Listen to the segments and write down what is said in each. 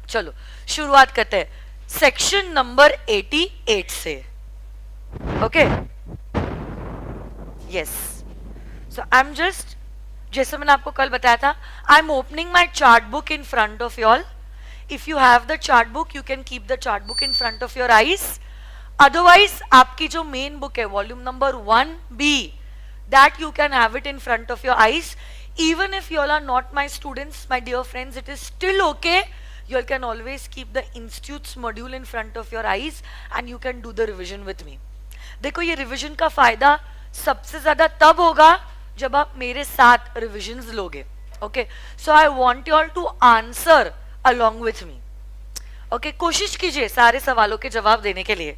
चलो शुरुआत करते हैं सेक्शन नंबर 88 से. Okay yes. So I am just, जैसे मैंने आपको कल बताया था, I am opening my chart book in front of you all. If you have the chart book you can keep the chart book in front of your eyes. Otherwise आपकी जो main book है volume number 1B, that you can have it in front of your eyes. Even if you all are not my students, my dear friends, it is still okay. You all can always keep the institute's module in front of your eyes and you can do the revision with me. देखो ये revision का फायदा सबसे ज्यादा तब होगा जब आप मेरे साथ रिविजन्स लोगे. Okay, so I want you all to answer along with me. Okay, कोशिश कीजिए सारे सवालों के जवाब देने के लिए.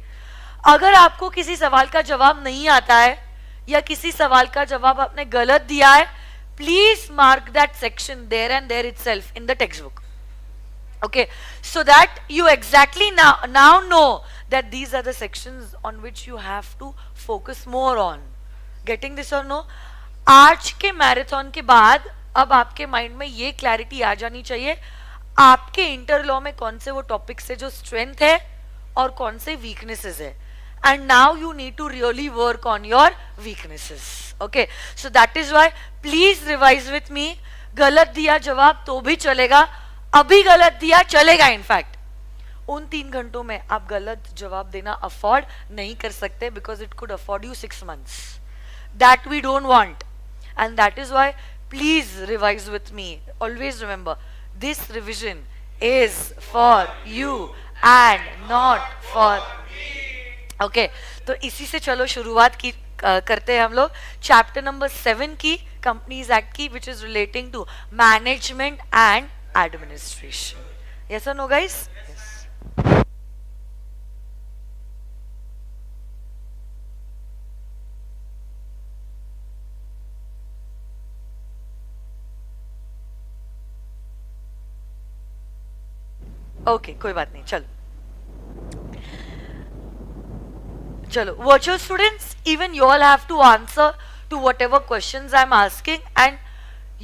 अगर आपको किसी सवाल का जवाब नहीं आता है या किसी सवाल का जवाब आपने गलत दिया है, please mark that section there and there itself in the textbook. Okay, so that you exactly now know that these are the sections on which you have to focus more on. Getting this or no? आज के marathon के बाद अब आपके mind में ये clarity आ जानी चाहिए आपके इंटर लॉ में कौन से वो टॉपिक्स है जो स्ट्रेंथ है और कौन से वीकनेसेस है. And now you need to really work on your weaknesses. Okay, so that is why please revise with me. गलत दिया जवाब तो भी चलेगा, अभी गलत दिया चलेगा. इनफैक्ट उन 3 घंटों में आप गलत जवाब देना अफोर्ड नहीं कर सकते because it could afford you 6 months. That we don't want, and that is why please revise with me. Always remember, this revision is for you and not for okay. तो इसी से चलो शुरुआत की करते हैं हम लोग चैप्टर नंबर 7 की, कंपनीज एक्ट की, which is relating to management and administration. Yes और नो गाइस? ओके, कोई बात नहीं. चलो चलो, virtual students, even you all have to answer to whatever questions I'm asking and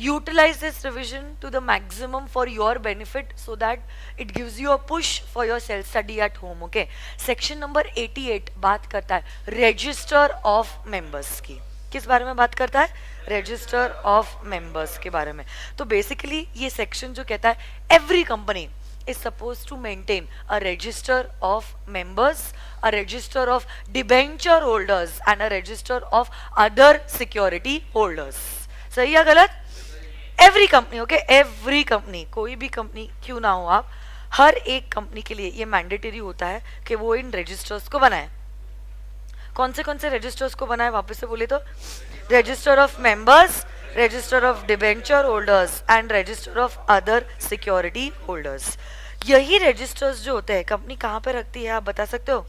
utilize this revision to the maximum for your benefit so that it gives you a push for your self study at home. Okay, section number 88 बात करता है register of members की. किस बारे में बात करता है? रजिस्टर ऑफ मेंबर्स के बारे में. तो बेसिकली ये सेक्शन जो कहता है every company is supposed to maintain a register of members, a register of debenture holders and a register of other security holders. सही या गलत? Every company, okay, every company, कोई भी कंपनी क्यों ना हो आप, हर एक कंपनी के लिए ये मैंडेटरी होता है कि वो इन रजिस्टर्स को बनाए. कौन से रजिस्टर्स को बनाए वापस से बोले तो? Register of members, register of debenture holders and register of other security holders. यही रजिस्टर्स जो होते हैं कंपनी कहाँ पे रखती है आप बता सकते हो?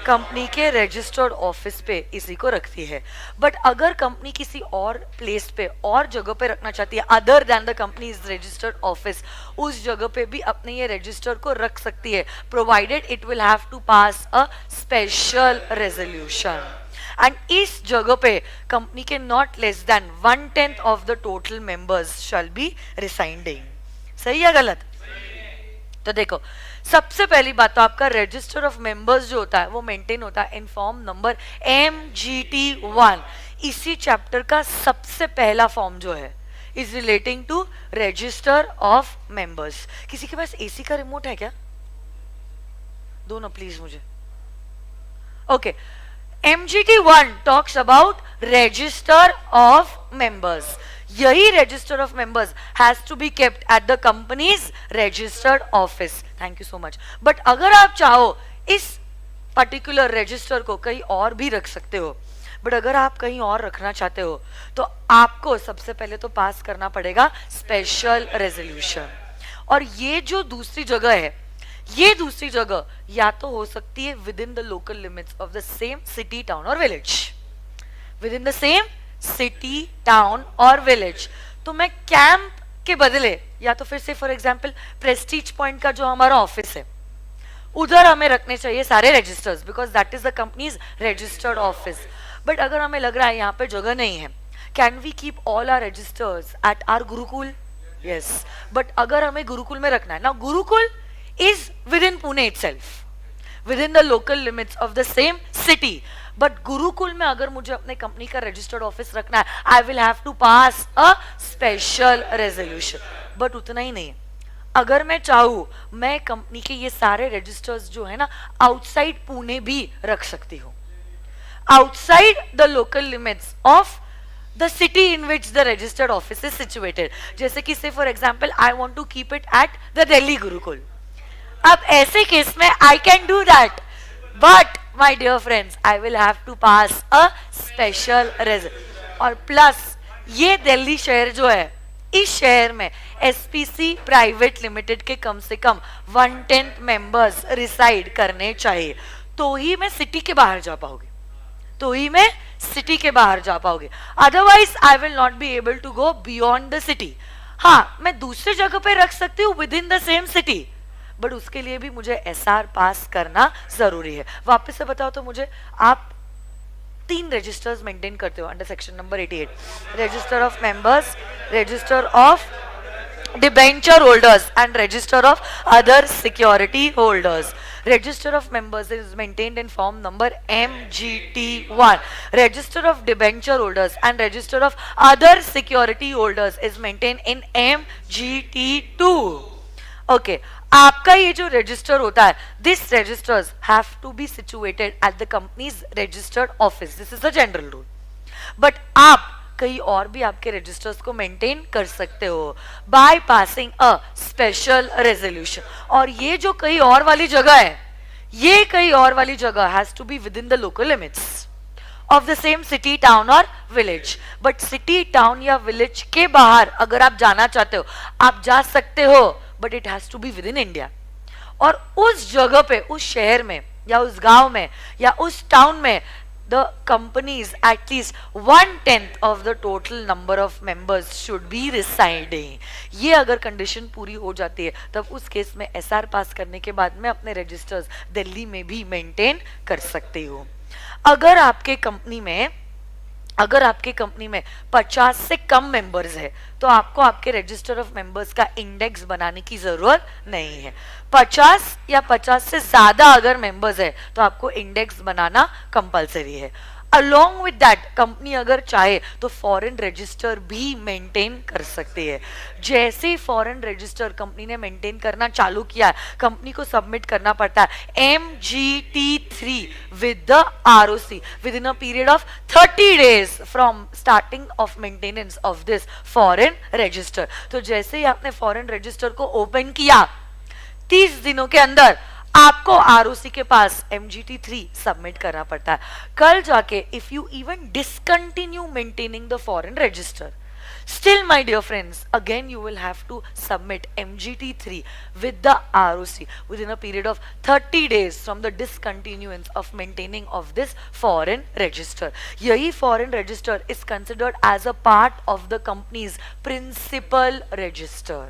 कंपनी के रजिस्टर्ड ऑफिस पे इसी को रखती है. बट अगर कंपनी किसी और प्लेस पे और जगह पे रखना चाहती है other than the company is registered office, उस जगह पे भी अपने ये रजिस्टर को रख सकती है, provided it will have to pass a special resolution. And इस जगह पे कंपनी के not less than 1/10 of the total members shall be residing. सही या गलत? तो देखो, सबसे पहली बात तो आपका रजिस्टर ऑफ मेंबर्स जो होता है वो मेंटेन होता है इन फॉर्म नंबर MGT1. इसी चैप्टर का सबसे पहला फॉर्म जो है is relating to register of members. किसी के पास एसी का रिमोट है क्या? दो ना प्लीज मुझे. Okay, MGT1 talks about register of members. यही register of members has to be kept at the companies registered office. Thank you so much. But अगर आप चाहो इस पर्टिकुलर रजिस्टर को कहीं और भी रख सकते हो. बट अगर आप कहीं और रखना चाहते हो तो आपको सबसे पहले तो पास करना पड़ेगा स्पेशल रेजोल्यूशन. और ये जो दूसरी जगह है, ये दूसरी जगह या तो हो सकती है within the local limits of the same city, town और village. Within the same city, town और विलेज. तो मैं कैंप के बदले या तो फिर से फॉर एग्जांपल प्रेस्टीज पॉइंट का जो हमारा ऑफिस है उधर हमें रखने चाहिए सारे registers because that is the companies registered office. But अगर हमें लग रहा है यहाँ पे जगह नहीं है, can we keep all our registers at our Gurukul? Yes, but अगर हमें गुरुकुल में रखना है ना, Gurukul is within Pune itself, within the local limits of the same city, but Gurukul में अगर मुझे अपने कंपनी का रजिस्टर्ड ऑफिस रखना है, I will have to pass a special resolution. But उतना ही नहीं, अगर मैं चाहूँ मैं कंपनी के ये सारे रजिस्टर्स जो है ना आउटसाइड पुणे भी रख सकती हूँ, outside the local limits of the city in which the registered office is situated. जैसे कि say for example I want to keep it at the Delhi Gurukul. अब ऐसे केस में I can do that, but my dear friends I will have to pass a special resolution. और plus ये दिल्ली शहर जो है, इस शहर में एसपीसी प्राइवेट लिमिटेड के कम से कम 1/10 मेंबर्स रिसाइड करने चाहिए, तो ही मैं सिटी के बाहर जा पाऊंगी, तो ही मैं सिटी के बाहर जा पाओगे. Otherwise I will not be able to go beyond the city. हाँ, मैं दूसरी जगह पे रख सकती हूँ within the same city, but उसके लिए भी मुझे एसआर पास करना जरूरी है. वापस से बताओ तो मुझे, आप 3 रजिस्टर्स मेंटेन करते हो under section number 88, register of members, register of debenture holders and register of other security holders. Register of members is maintained in form number MGT1. Register of debenture holders and register of other security holders is maintained in MGT2. Okay, आपका ये जो register होता है, this registers have to be situated at the company's registered office. This is the general rule. But आप कई और भी आपके रजिस्टर्स को मेंटेन कर सकते हो by passing a special resolution. और ये जो कई और वाली जगह है, ये कई और वाली जगह has to be within the local limits of the same city, town और विलेज. बट सिटी, टाउन या विलेज के बाहर अगर आप जाना चाहते हो, आप जा सकते हो, but it has to be within India. और उस जगह पे, उस शहर में या उस गांव में या उस टाउन में the companies at least 1/10 of the total number of members should be residing. ये अगर कंडीशन पूरी हो जाती है, तब उस केस में एसआर पास करने के बाद मैं अपने रजिस्टर्स दिल्ली में भी मेंटेन कर सकती हूँ. अगर आपके कंपनी में 50 से कम मेंबर्स है, तो आपको आपके रजिस्टर ऑफ मेंबर्स का इंडेक्स बनाने की जरूरत नहीं है. 50 या 50 से ज्यादा अगर मेंबर्स है, तो आपको इंडेक्स बनाना कंपलसरी है. अलोंग विद दैट, कंपनी अगर चाहे तो फॉरेन रजिस्टर भी मेंटेन कर सकती है. जैसे ही फॉरेन रजिस्टर कंपनी ने मेंटेन करना चालू किया है, कंपनी को सबमिट करना पड़ता है MGT3 with the ROC with in a period of 30 days from starting of maintenance of this foreign register. तो जैसे ही आपने फॉरेन रजिस्टर को ओपन किया, 30 दिनों के अंदर आपको आरओसी के पास MGT3 सबमिट करना पड़ता है. कल जाके if you even discontinue maintaining the foreign register, still my dear friends, again you will have to submit MGT3 with the ROC within a period of 30 days from the discontinuance of maintaining of this foreign register. yahi foreign register is considered as a part of the company's principal register.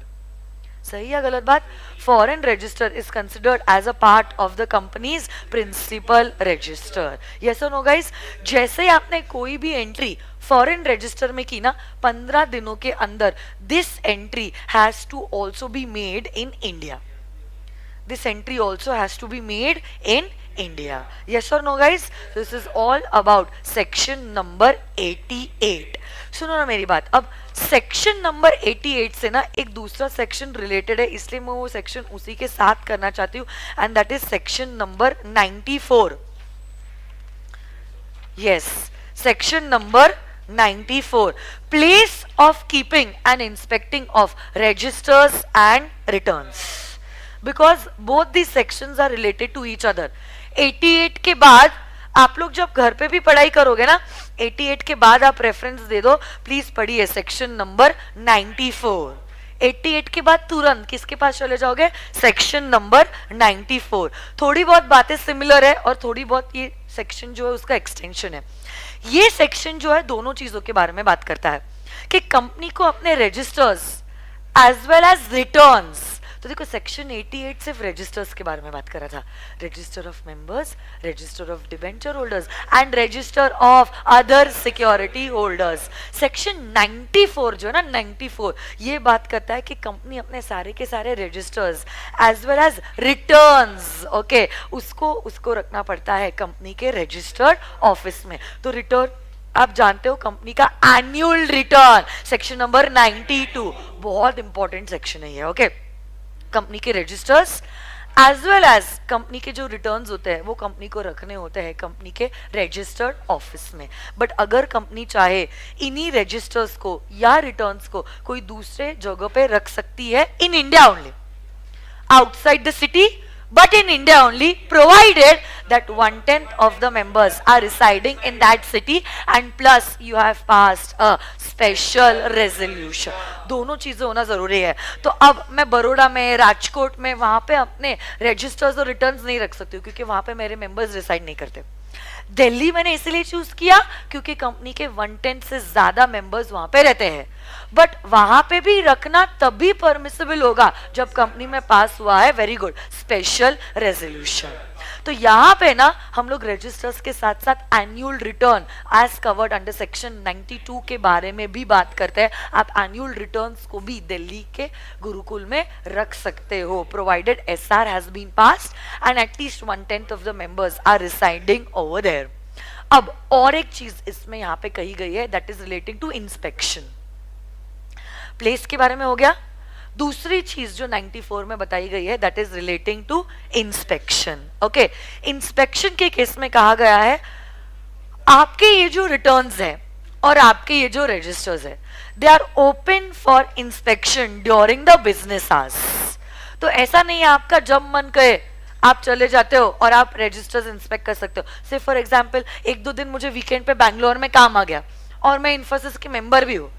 सही या गलत बात? Foreign register is considered as a part of the companies principal register. Yes और no guys? जैसे ही आपने कोई भी एंट्री फॉरेन रजिस्टर में की ना, 15 दिनों के अंदर this entry has to also be made in India. This entry also has to be made in India. Yes or no guys? This is all about section number 88. सुनो ना मेरी बात. अब सेक्शन नंबर 88 से ना एक दूसरा सेक्शन रिलेटेड है, इसलिए मैं वो सेक्शन उसी के साथ करना चाहती हूँ, and that is section number 94. Yes, section number 94, place of keeping and inspecting of registers and returns. Because both the sections are related to each other. 88 के बाद आप लोग जब घर पे भी पढ़ाई करोगे ना, 88 के बाद आप रेफरेंस दे दो, प्लीज पढ़िए सेक्शन नंबर 94. 88 के बाद तुरंत किसके पास चले जाओगे? Section number 94. थोड़ी बहुत बातें सिमिलर है और थोड़ी बहुत ये सेक्शन जो है उसका एक्सटेंशन है. ये सेक्शन जो है दोनों चीजों के बारे में बात करता है कि कंपनी को अपने registers as well as returns तो देखो सेक्शन 88 सिर्फ रजिस्टर्स के बारे में बात कर रहा था, register of members, register of debenture holders and register of other security holders. Section 94 जो है ना 94, ये बात करता है कि कंपनी अपने सारे के सारे registers as well as returns, okay, उसको रखना पड़ता है कंपनी के रजिस्टर्ड ऑफिस में। तो रिटर्न आप जानते हो कंपनी का एनुअल रिटर्न, सेक्शन नंबर 92, बहुत इंपॉर्टेंट सेक्शन है ये, ओके। कंपनी के registers as well as company के जो रिटर्न्स होते हैं वो कंपनी को रखने होते हैं कंपनी के रजिस्टर्ड ऑफिस में। बट अगर कंपनी चाहे इन्हीं रजिस्टर्स को या रिटर्न्स को कोई दूसरे जगह पे रख सकती है, in India only, outside the city but in India only, provided that 1/10 of the members are residing in that city and plus you have passed a special resolution। दोनों चीजें होना जरूरी है। तो अब मैं बड़ौदा में, राजकोट में, वहां पे अपने रजिस्टर्स और रिटर्न्स नहीं रख सकती हूँ क्योंकि वहां पे मेरे मेंबर्स रिसाइड नहीं करते। दिल्ली मैंने इसलिए चूज किया क्योंकि कंपनी के 1/10 से ज्यादा मेंबर्स वहां पे रहते हैं, बट वहां पे भी रखना तभी परमिसिबल होगा जब कंपनी में पास हुआ है, वेरी गुड, स्पेशल रेजोल्यूशन। तो यहाँ पे ना हम लोग रजिस्टर्स के साथ साथ annual return as covered under section 92 के बारे में भी बात करते हैं। आप एनुअल रिटर्न्स को भी दिल्ली के गुरुकुल में रख सकते हो, provided SR has been passed and at least 1/10 of the members are residing over there. अब और एक चीज इसमें यहाँ पे कही गई है, that is relating to inspection. Place के बारे में हो गया। दूसरी चीज जो 94 में बताई गई है that is relating to inspection, okay. Inspection के केस में कहा गया है आपके ये जो रिटर्न्स है और आपके ये जो रजिस्टर्स है, they are open for inspection during the business hours. तो ऐसा नहीं है आपका जब मन करे आप चले जाते हो और आप रजिस्टर्स इंस्पेक्ट कर सकते हो। से फॉर एग्जाम्पल 1-2 दिन मुझे वीकेंड पे बैंगलोर में काम आ गया और मैं इन्फोसिस की मेंबर भी हूँ,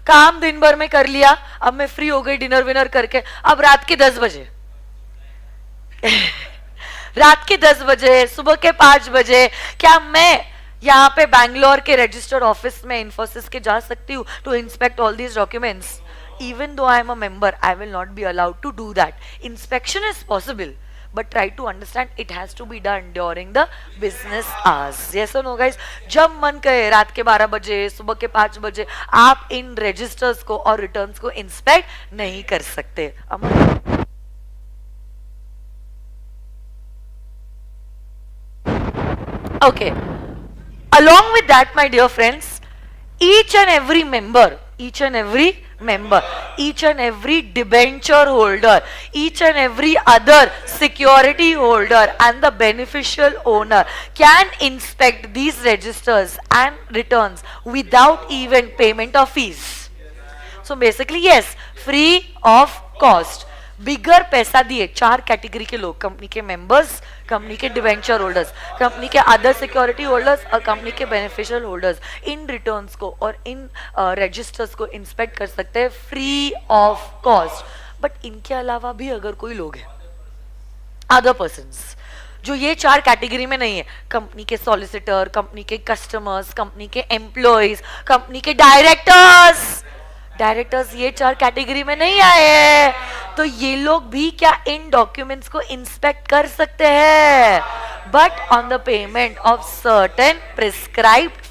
काम दिन भर में कर लिया, अब मैं फ्री हो गई डिनर विनर करके, अब रात के 10 बजे रात के 10 बजे, सुबह के 5 बजे क्या मैं यहाँ पे बैंगलोर के रजिस्टर्ड ऑफिस में इन्फोसिस के जा सकती हूँ to inspect all these documents? Even though I am a member, I will not be allowed to do that. Inspection is possible but try to understand it has to be done during the business hours, yes or no guys? जब मन करे रात के 12 बजे, सुबह के 5 बजे आप इन रजिस्टर्स को और रिटर्न्स को इंस्पेक्ट नहीं कर सकते। Okay, along with that my dear friends, each and every member, each and every debenture holder, each and every other security holder and the beneficial owner can inspect these registers and returns without even payment of fees. So basically yes, free of cost। बिगर पैसा दिए 4 category के लोग, company के members, company के debenture holders, company के other security holders और company के beneficial holders in returns को और इन रजिस्टर्स को इंस्पेक्ट कर सकते हैं फ्री ऑफ कॉस्ट। बट इनके अलावा भी अगर कोई लोग हैं, अदर पर्सन्स जो ये 4 कैटेगरी में नहीं है, कंपनी के सॉलिसिटर, कंपनी के कस्टमर्स, कंपनी के एम्प्लॉयज, कंपनी के डायरेक्टर्स ये 4 कैटेगरी में नहीं आए, तो ये लोग भी क्या इन डॉक्यूमेंट्स को इंस्पेक्ट कर सकते हैं, but on the payment of certain prescribed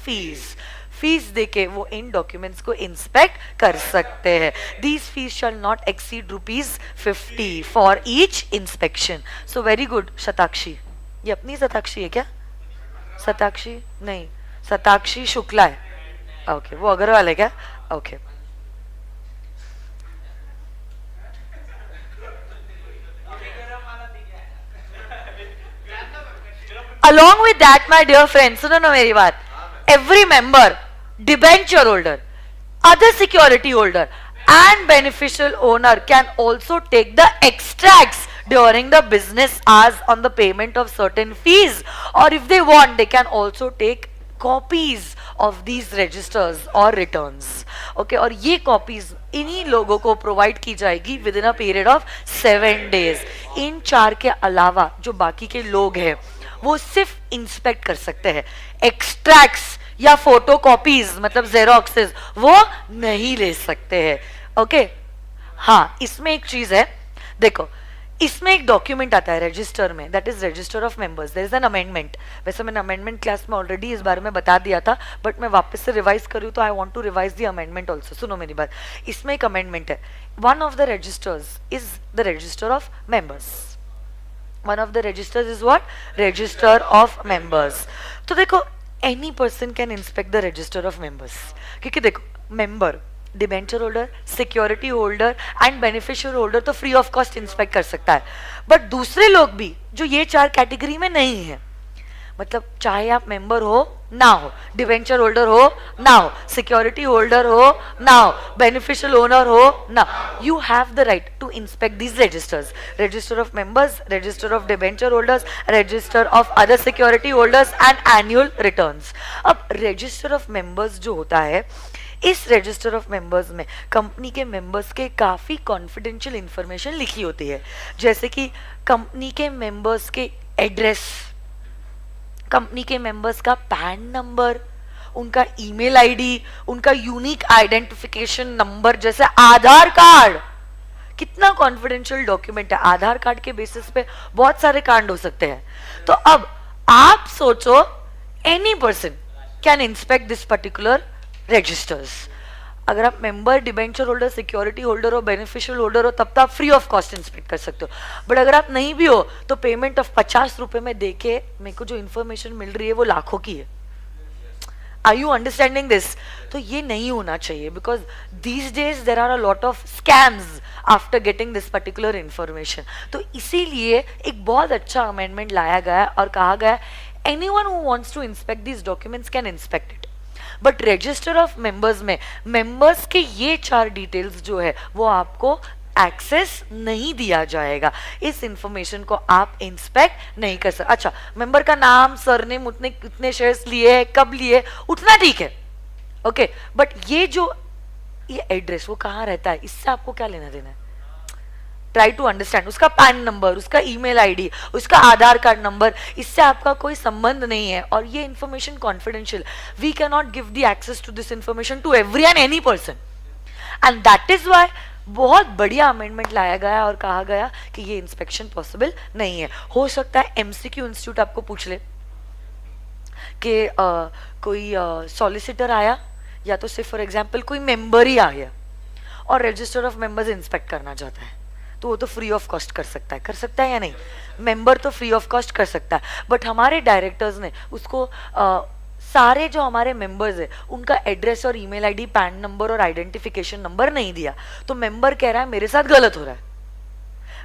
fees देके वो इन डॉक्यूमेंट्स को इंस्पेक्ट कर सकते हैं। These fees shall not exceed ₹50 for each inspection. So very good Shatakshi, ये अपनी शताक्षी है क्या? शताक्षी नहीं, शताक्षी शुक्ला है, ओके, वो अग्रवाल है क्या? Okay. Along with that, my dear friends, सुनो ना मेरी बात, every member, debenture holder, other security holder and beneficial owner can also take the extracts during the business hours on the payment of certain fees, or if they want they can also take copies of these registers or returns, okay? और ये copies इन्हीं लोगों को provide की जाएगी with in a period of 7 days। इन 4 के अलावा जो बाकी के लोग हैं वो सिर्फ इंस्पेक्ट कर सकते हैं, एक्सट्रैक्ट्स या फोटो कॉपीज मतलब जेरोक्सेस वो नहीं ले सकते हैं, ओके? हाँ, इसमें एक चीज है देखो इसमें एक डॉक्यूमेंट आता है रजिस्टर में, that is register of members. There is an amendment. वैसे मैंने अमेंडमेंट क्लास में ऑलरेडी इस बारे में बता दिया था, बट मैं वापस से रिवाइज करूँ तो I want to revise the amendment also. सुनो मेरी बात, इसमें एक अमेंडमेंट है. One of the registers is the register of members. One of the registers is what? Register of members. तो देखो any person can inspect the register of members, क्योंकि देखो member, debenture holder, security holder and beneficial holder तो free of cost inspect कर सकता है. But दूसरे लोग भी जो ये 4 कैटेगरी में नहीं है, मतलब चाहे आप मेंबर हो ना हो, डिवेंचर होल्डर हो ना हो, सिक्योरिटी होल्डर हो ना हो, बेनिफिशियल ओनर हो ना, you have the right to inspect these registers. Register of members, register of debenture holders, register of other security holders and annual returns. अब रजिस्टर ऑफ मेंबर्स जो होता है, इस रजिस्टर ऑफ मेंबर्स में company के members के काफ़ी confidential information लिखी होती है, जैसे कि कंपनी के मेंबर्स के एड्रेस, कंपनी के मेंबर्स का पैन नंबर, उनका ईमेल आईडी, उनका यूनिक आइडेंटिफिकेशन नंबर, जैसे आधार कार्ड. कितना कॉन्फिडेंशियल डॉक्यूमेंट है. आधार कार्ड के बेसिस पे बहुत सारे कांड हो सकते हैं. तो अब आप सोचो any person can inspect this particular registers. अगर आप member, debenture holder, security holder हो, बेनिफिशियल होल्डर हो, तब तो आप फ्री ऑफ कॉस्ट इंस्पेक्ट कर सकते हो. बट अगर आप नहीं भी हो तो पेमेंट ऑफ 50 रुपए में देके मेरे को जो इन्फॉर्मेशन मिल रही है वो लाखों की है. Are you understanding this? तो ये नहीं होना चाहिए, because these days there are a lot of scams after getting this particular information. तो इसीलिए एक बहुत अच्छा अमेंडमेंट लाया गया और कहा गया anyone who wants to inspect these documents can inspect it. But register of members में मेंबर्स के ये 4 डिटेल्स जो है वो आपको एक्सेस नहीं दिया जाएगा. इस इंफॉर्मेशन को आप इंस्पेक्ट नहीं कर सकते. अच्छा, मेंबर का नाम, सरनेम, उतने कितने शेयर्स लिए, कब लिए, उतना ठीक है, ओके. बट ये एड्रेस वो कहाँ रहता है, इससे आपको क्या लेना देना है? Try to understand. उसका पैन नंबर, उसका ईमेल आईडी, उसका आधार कार्ड नंबर, इससे आपका कोई संबंध नहीं है. और ये information confidential. We can not give the access to this information to every and any person. And that is why बहुत बढ़िया अमेंडमेंट लाया गया और कहा गया कि ये इंस्पेक्शन पॉसिबल नहीं है. हो सकता है एमसीक्यू इंस्टीट्यूट आपको पूछ ले कि कोई सॉलिसिटर आया या तो सिर्फ फॉर एग्जाम्पल कोई मेंबर ही आ गया और रजिस्टर ऑफ मेंबर्स इंस्पेक्ट करना चाहता है, तो वो तो फ्री ऑफ कॉस्ट कर सकता है या नहीं? मेंबर तो फ्री ऑफ कॉस्ट कर सकता है. बट हमारे डायरेक्टर्स ने उसको सारे जो हमारे मेंबर्स है उनका एड्रेस और ईमेल आईडी, पैन नंबर और आइडेंटिफिकेशन नंबर नहीं दिया. तो मेंबर कह रहा है मेरे साथ गलत हो रहा है,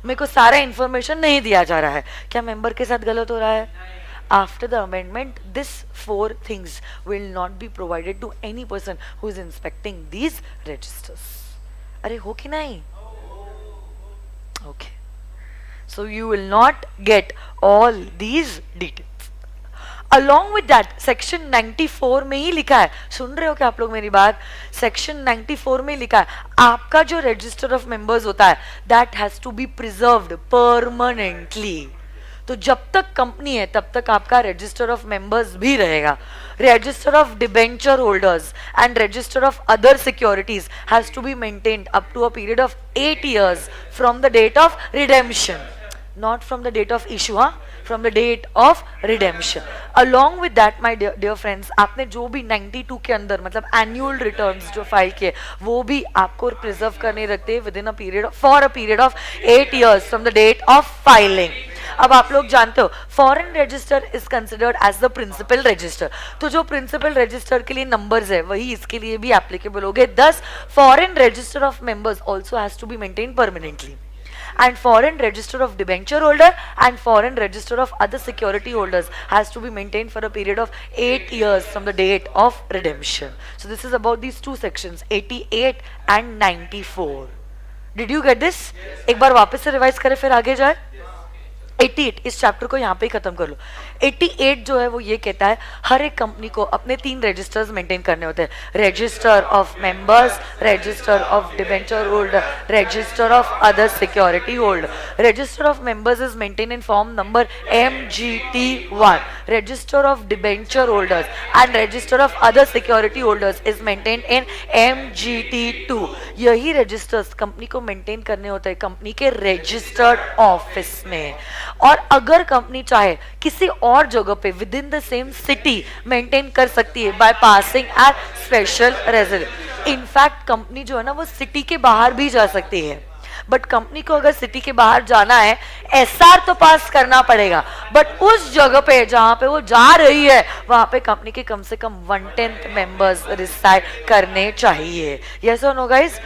मेरे को सारा इंफॉर्मेशन नहीं दिया जा रहा है. क्या मेंबर के साथ गलत हो रहा है? After the amendment this 4 things will not be provided to any person who is inspecting these registers. अरे हो कि नहीं? Okay, so you will not get all these details. Along with that, section 94 में ही लिखा है, सुन रहे हो क्या आप लोग मेरी बात? section 94 में लिखा है आपका जो register of members होता है that has to be preserved permanently. तो जब तक कंपनी है तब तक आपका रजिस्टर ऑफ मेंबर्स भी रहेगा. Register of debenture holders and register of other securities has to be maintained up to a period of 8 years from the date of redemption, not from the date of issue, from the date of redemption. Along with that my dear friends, आपने जो भी 92 के अंदर मतलब annual returns जो file किए वो भी आपको प्रिजर्व करने रखते हैं within a period for a period of 8 years from the date of filing. अब आप लोग जानते हो foreign register is considered as the principal register. तो जो प्रिंसिपल रजिस्टर के लिए नंबर्स है वही इसके लिए भी एप्लीकेबल हो गए. This foreign register of members also has to be maintain permanently. And foreign register of debenture holder and foreign register of other security holders has to be maintained for a period of 8 years from the date of redemption. So this is about these two sections 88 and 94. Did you get this? एक बार वापस से revise करें फिर आगे जाए. 88 इस chapter को यहाँ पे ही खत्म कर लो. 88 जो है वो ये कहता है हर एक कंपनी को अपने 3 रजिस्टर्स मेंटेन करने होते हैं, register of members, register of debenture holder, register of other security holder. Register of members is maintain in form number MGT1, register of debenture holders and register of other security holders is maintain in MGT2। यही registers company को maintain करने होते हैं company के registered office में। और अगर company चाहे किसी और जगह पे with in the same city maintain कर सकती है by passing at special resolution. In fact company जो है ना वो सिटी के बाहर भी जा सकती है, बट कंपनी को अगर सिटी के बाहर जाना है SR तो पास करना पड़ेगा, बट उस जगह पे जहां पे वो जा रही है वहां पे कंपनी के कम से कम 1/10 मेंबर्स रिसाइड करने चाहिए। यस और नो गाइस?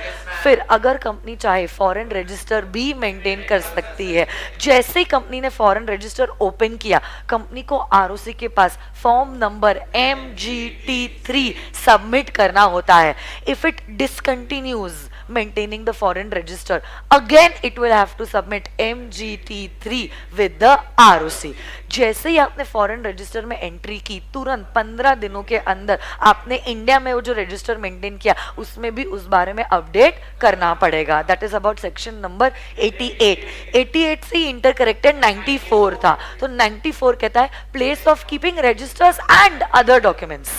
फिर अगर कंपनी चाहे फॉरेन रजिस्टर भी मेंटेन कर सकती है। जैसे ही कंपनी ने फॉरेन रजिस्टर ओपन किया, कंपनी को ROC के पास फॉर्म नंबर MGT3 सबमिट करना होता है। If it discontinues maintaining the foreign register, again it will have to submit MGT3 with the ROC। जैसे ही आपने फॉरेन रजिस्टर में एंट्री की, तुरंत 15 दिनों के अंदर आपने इंडिया में वो जो रजिस्टर मेंटेन किया उसमें भी उस बारे में अपडेट करना पड़ेगा। That is about section number 88। 88 से इंटर करेक्टेड 94 था, तो 94 कहता है place of keeping registers and other documents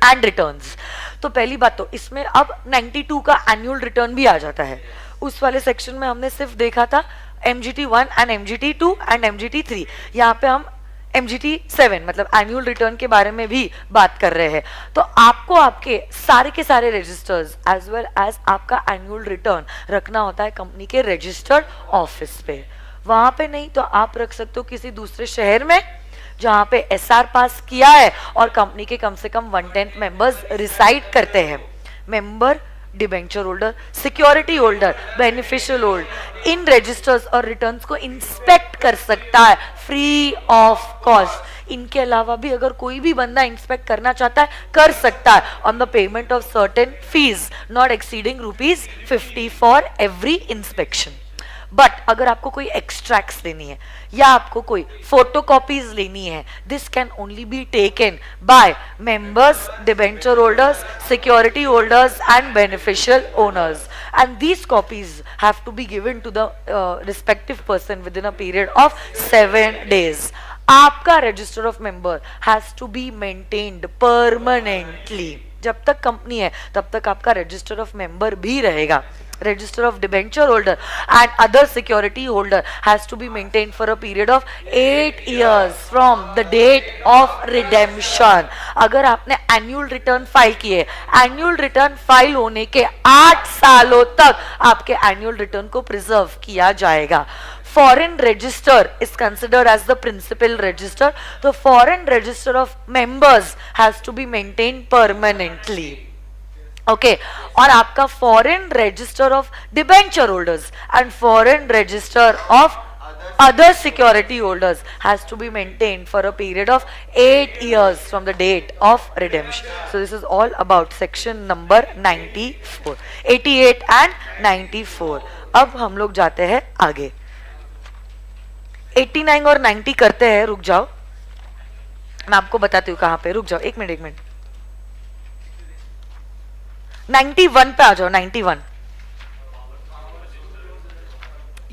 and returns. तो पहली बात तो इसमें अब 92 का एनुअल रिटर्न भी आ जाता है। उस वाले सेक्शन में हमने सिर्फ देखा था MGT1 and MGT2 and MGT3। यहाँ पे हम MGT7 मतलब एनुअल रिटर्न के बारे में भी बात कर रहे हैं। तो आपको आपके सारे के सारे रजिस्टर्स एज वेल एज आपका एनुअल रिटर्न रखना होता है कंपनी के रजिस्टर्ड ऑफिस पे। वहां पे नहीं तो आप रख सकते हो किसी दूसरे शहर में जहां पे SR पास किया है और कंपनी के कम से कम 1/10 मेंबर्स रिसाइड करते हैं। Member, debenture holder, security holder, beneficial holder in registers और रिटर्न्स को इंस्पेक्ट कर सकता है फ्री ऑफ कॉस्ट। इनके अलावा भी अगर कोई भी बंदा इंस्पेक्ट करना चाहता है कर सकता है on the payment of certain fees not exceeding ₹50 for every inspection. But अगर आपको कोई एक्सट्रैक्ट्स लेनी है या आपको कोई फोटोकॉपीज लेनी है, this can only be taken by members, debenture holders, security holders and beneficial owners, and these copies have to be given to the respective person within a period of 7 days। आपका register of member has to be maintained permanently. जब तक company है तब तक आपका register of member भी रहेगा। Register of debenture holder and other security holder has to be maintained for a period of 8 years from the date of redemption। अगर आपने annual return फाइल किए, annual return फाइल होने के 8 सालों तक आपके annual return को प्रिजर्व किया जाएगा। Foreign register is considered as the principal register. The foreign register of members has to be maintained permanently। Okay और आपका foreign register of debenture holders and foreign register of other security holders has to be maintained for a period of 8 years from the date of redemption। So this is all about section number 94, 88 and 94। अब हम लोग जाते हैं आगे। 89 और 90 करते हैं, रुक जाओ मैं आपको बताती हूँ कहाँ पे, रुक जाओ एक मिनट 91 पे आ जाओ। 91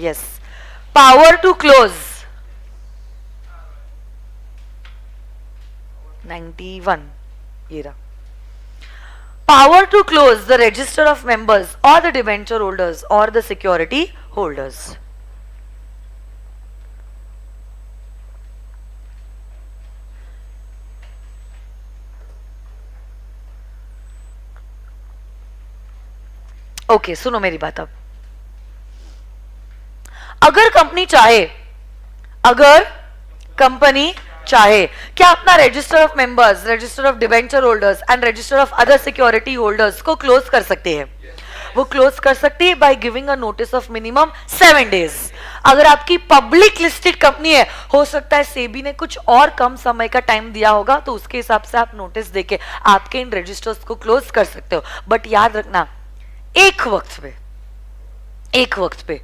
यस, पावर टू क्लोज 91 ये रहा। Power to close the register of members और द डिबेंचर होल्डर्स और द सिक्योरिटी होल्डर्स। ओके सुनो मेरी बात। अब अगर कंपनी चाहे क्या अपना register of members, register of debenture holders and register of other security holders को क्लोज कर सकती है। वो क्लोज कर सकती है by giving a notice of minimum 7 days। अगर आपकी पब्लिक लिस्टेड कंपनी है, हो सकता है सेबी ने कुछ और कम समय का टाइम दिया होगा, तो उसके हिसाब से आप नोटिस देके आपके इन रजिस्टर्स को क्लोज कर सकते हो। बट याद रखना एक वक्त पे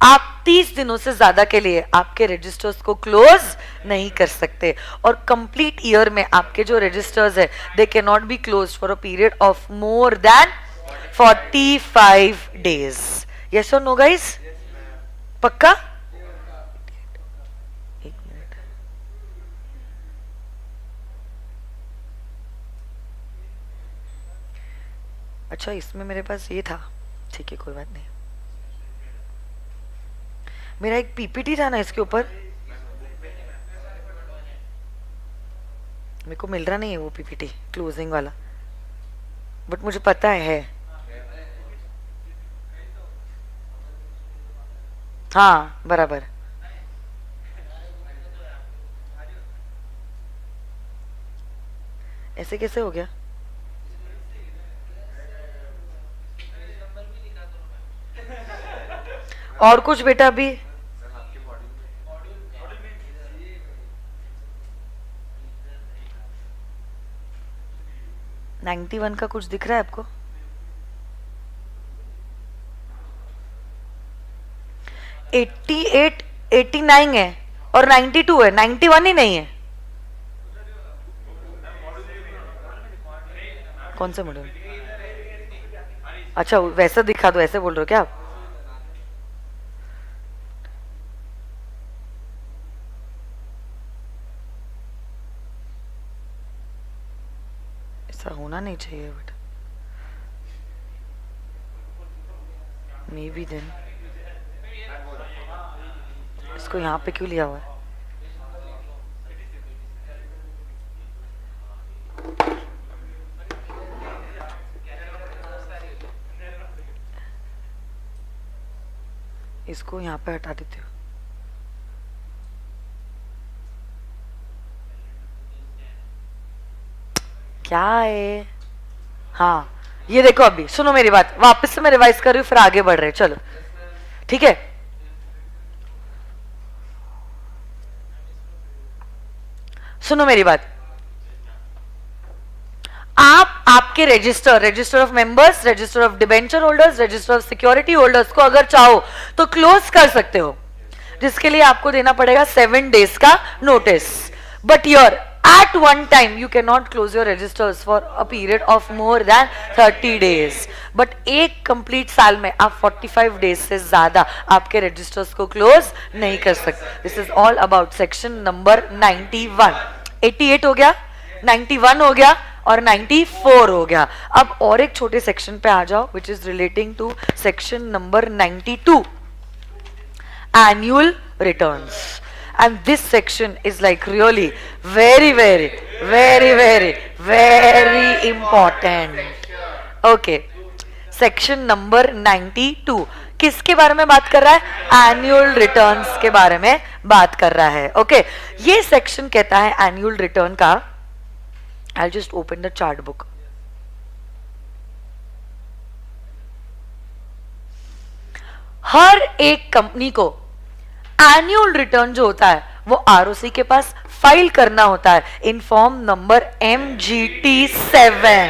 आप 30 दिनों से ज्यादा के लिए आपके रजिस्टर्स को क्लोज नहीं कर सकते, और कंप्लीट ईयर में आपके जो रजिस्टर्स है they can not be close for a period of more than 45 days. Yes और नो गाइस? पक्का? एक मिनट. अच्छा, इसमें मेरे पास ये था. ठीक है, कोई बात नहीं. मेरा एक पीपीटी था ना इसके ऊपर, मेरे को मिल रहा नहीं है वो पीपीटी क्लोजिंग वाला, बट मुझे पता है. हाँ बराबर. ऐसे कैसे हो गया? और कुछ बेटा अभी? 91 का कुछ दिख रहा है आपको? 88, 89 है और 92 है, 91 ही नहीं है. कौन सा मॉडल? अच्छा, वैसा दिखा दो. ऐसे बोल रहे हो क्या आप? ऐसा होना नहीं चाहिए, बट मे बी देन. इसको यहाँ पे क्यों लिया हुआ है? इसको यहाँ पे हटा देते हो. क्या है? हाँ, ये देखो. अभी सुनो मेरी बात, वापस से मैं रिवाइज कर रही हूँ, फिर आगे बढ़ रहे हैं. चलो ठीक है. सुनो मेरी बात. आप आपके register of members, register of debenture holders, register of security holders को अगर चाहो तो क्लोज कर सकते हो, जिसके लिए आपको देना पड़ेगा 7 डेज का notice. But your at one time you cannot close your registers for a period of more than 30 days. but एक complete साल में आप 45 days से ज्यादा आपके registers को close नहीं कर सकते. This is all about section number 91. 88 हो गया, 91 हो गया और 94 हो गया. अब और एक छोटे सेक्शन पे आ जाओ, which is relating to section number 92, annual returns. And this section is like really very very very very very important. Okay, section number 92 किसके बारे में बात कर रहा है? एनुअल रिटर्न्स के बारे में बात कर रहा है. ओके, ये सेक्शन कहता है एनुअल रिटर्न का. I just open the chart book. हर एक कंपनी को एनुअल रिटर्न जो होता है वो आरओसी के पास फाइल करना होता है in form number MGT7.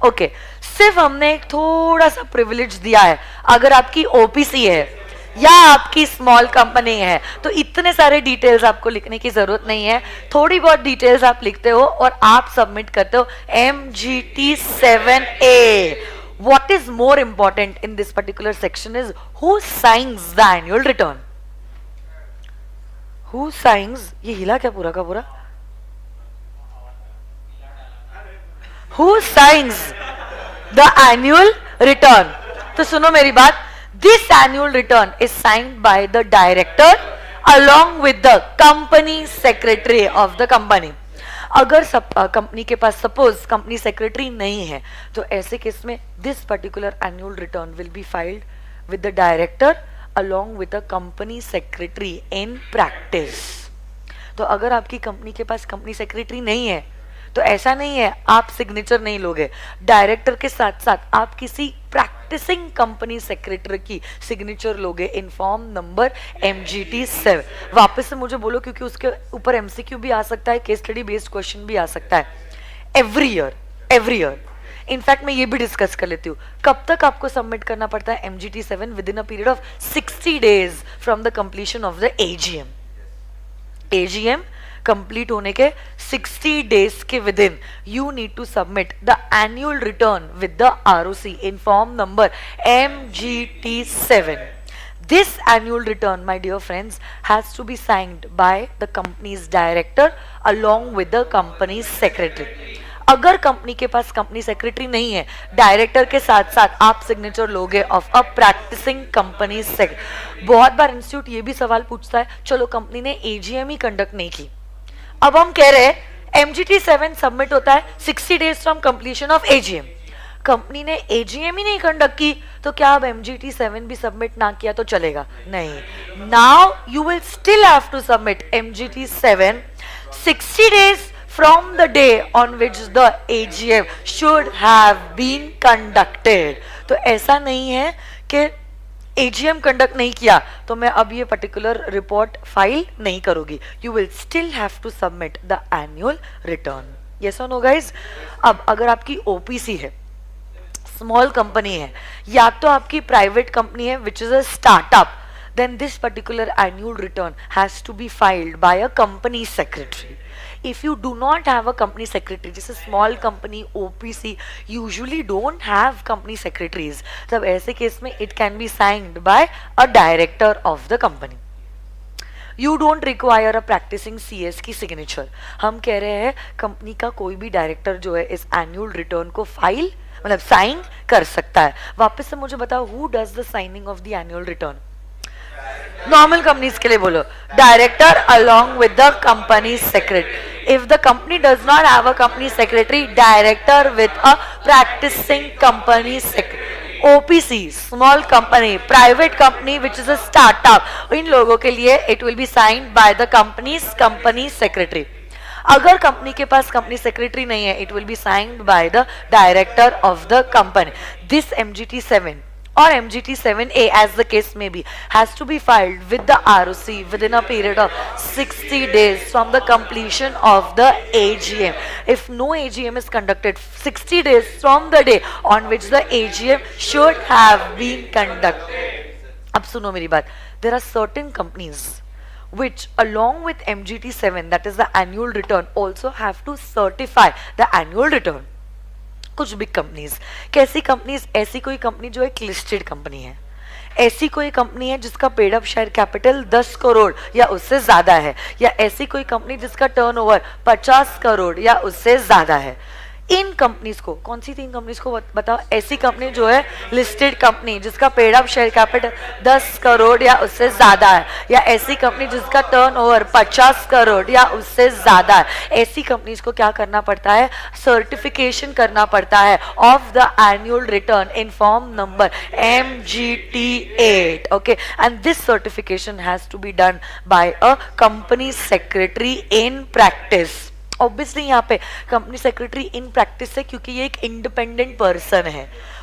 Okay, सिर्फ हमने एक थोड़ा सा प्रिविलेज दिया है. अगर आपकी ओपीसी है या आपकी स्मॉल कंपनी है तो इतने सारे डिटेल्स आपको लिखने की जरूरत नहीं है. थोड़ी बहुत डिटेल्स आप लिखते हो और आप सबमिट करते हो MGT7A. What is more important in this particular section is who signs the annual return. Who signs? ये हिला क्या पूरा का पूरा? Who signs the annual return? तो सुनो मेरी बात. This annual return is signed by the director along with the company secretary of the company. अगर कंपनी के पास सपोज कंपनी सेक्रेटरी नहीं है तो ऐसे केस में this particular annual return will be filed with the director along with a company secretary in practice. तो अगर आपकी कंपनी के पास कंपनी सेक्रेटरी नहीं है तो ऐसा नहीं है आप सिग्नेचर नहीं लोगे. डायरेक्टर के साथ साथ आप किसी प्रैक्टिसिंग कंपनी सेक्रेटरी की सिग्नेचर लोगे इन फॉर्म नंबर MGT7. वापस से मुझे बोलो, क्योंकि उसके ऊपर एमसीक्यू भी आ सकता है, केस स्टडी बेस्ड क्वेश्चन भी आ सकता है. एवरी ईयर इनफैक्ट मैं ये भी डिस्कस कर लेती हूँ, कब तक आपको सबमिट करना पड़ता है MGT7? Within a period of 60 days from the completion of the AGM complete होने के 60 days के within you need to submit the annual return with the ROC in form number MGT7. This annual return, my dear friends, has to be signed by the company's director along with the company's secretary. अगर company के पास company secretary नहीं है, director के साथ साथ आप signature लोगे of a practising company secretary. बहुत बार इंस्टीट्यूट ये भी सवाल पूछता है, चलो कंपनी ने AGM ही कंडक्ट नहीं की, अब हम कह रहे हैं MGT7 सबमिट होता है 60 days from completion of AGM. Company ने AGM ही नहीं कंडक्ट की, तो क्या अब MGT7 भी सबमिट ना किया तो चलेगा? नहीं. Now you will still have to submit MGT7 60 days from the day on which the AGM should have been conducted. तो ऐसा नहीं है कि AGM कंडक्ट नहीं किया तो मैं अब ये पर्टिकुलर रिपोर्ट फाइल नहीं करूंगी. You will still have to submit the annual return. Yes और नो गाइज? अब अगर आपकी OPC है, स्मॉल कंपनी है, या तो आपकी प्राइवेट कंपनी है which is a startup, then this particular annual return has to be filed by a company secretary. If you do not have a company secretary, just a small company, OPC usually don't have company secretaries, तब ऐसे case में it can be signed by a director of the company. You don't require a practicing CS की signature. हम कह रहे हैं company का कोई भी डायरेक्टर जो है इस एनुअल रिटर्न को फाइल मतलब साइन कर सकता है. वापस से मुझे बताओ, who does the signing of the annual return? Normal companies के लिए बोलो, director along with the company secretary. If the company does not have a company secretary, director with a practising company secretary. OPC, small company, private company which is a startup, इन लोगों के लिए it will be signed by the company secretary. अगर company के पास company secretary नहीं है, it will be signed by the director of the company. This MGT7 or MGT7A as the case may be has to be filed with the ROC within a period of 60 days from the completion of the AGM. If no AGM is conducted, 60 days from the day on which the AGM should have been conducted. अब सुनो मेरी बात. There are certain companies which along with MGT7, that is the annual return, also have to certify the annual return. कुछ big companies. कैसी companies? ऐसी कोई company जो एक लिस्टेड कंपनी है, ऐसी कोई कंपनी है जिसका paid up share capital 10 crore या उससे ज्यादा है, या ऐसी कोई कंपनी जिसका टर्नओवर 50 करोड़ या उससे ज्यादा है. इन कंपनीज को, कौन सी 3 कंपनीज को बताओ? ऐसी कंपनी जो है लिस्टेड कंपनी जिसका paid up share capital 10 crore या उससे ज्यादा है, या ऐसी कंपनी जिसका टर्नओवर 50 करोड़ या उससे ज्यादा है. ऐसी कंपनीज को क्या करना पड़ता है? सर्टिफिकेशन करना पड़ता है of the annual return in form number MGT8. Okay, and this certification has to be done by a company secretary in practice. Obviously यहाँ पे कंपनी सेक्रेटरी इन प्रैक्टिस है क्योंकि ये एक इंडिपेंडेंट पर्सन है,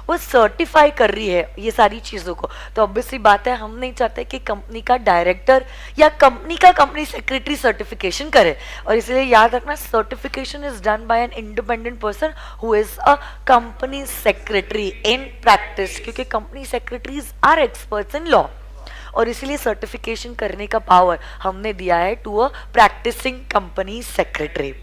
वो सर्टिफाई कर रही है ये सारी चीज़ों को. तो ऑब्वियसली बात है, हम नहीं चाहते कि कंपनी का डायरेक्टर या कंपनी का कंपनी सेक्रेटरी सर्टिफिकेशन करे, और इसलिए याद रखना certification is done by an independent person who is a company secretary in practice, क्योंकि company secretaries are experts in law, और इसीलिए सर्टिफिकेशन करने का पावर हमने दिया है to a practising company secretary.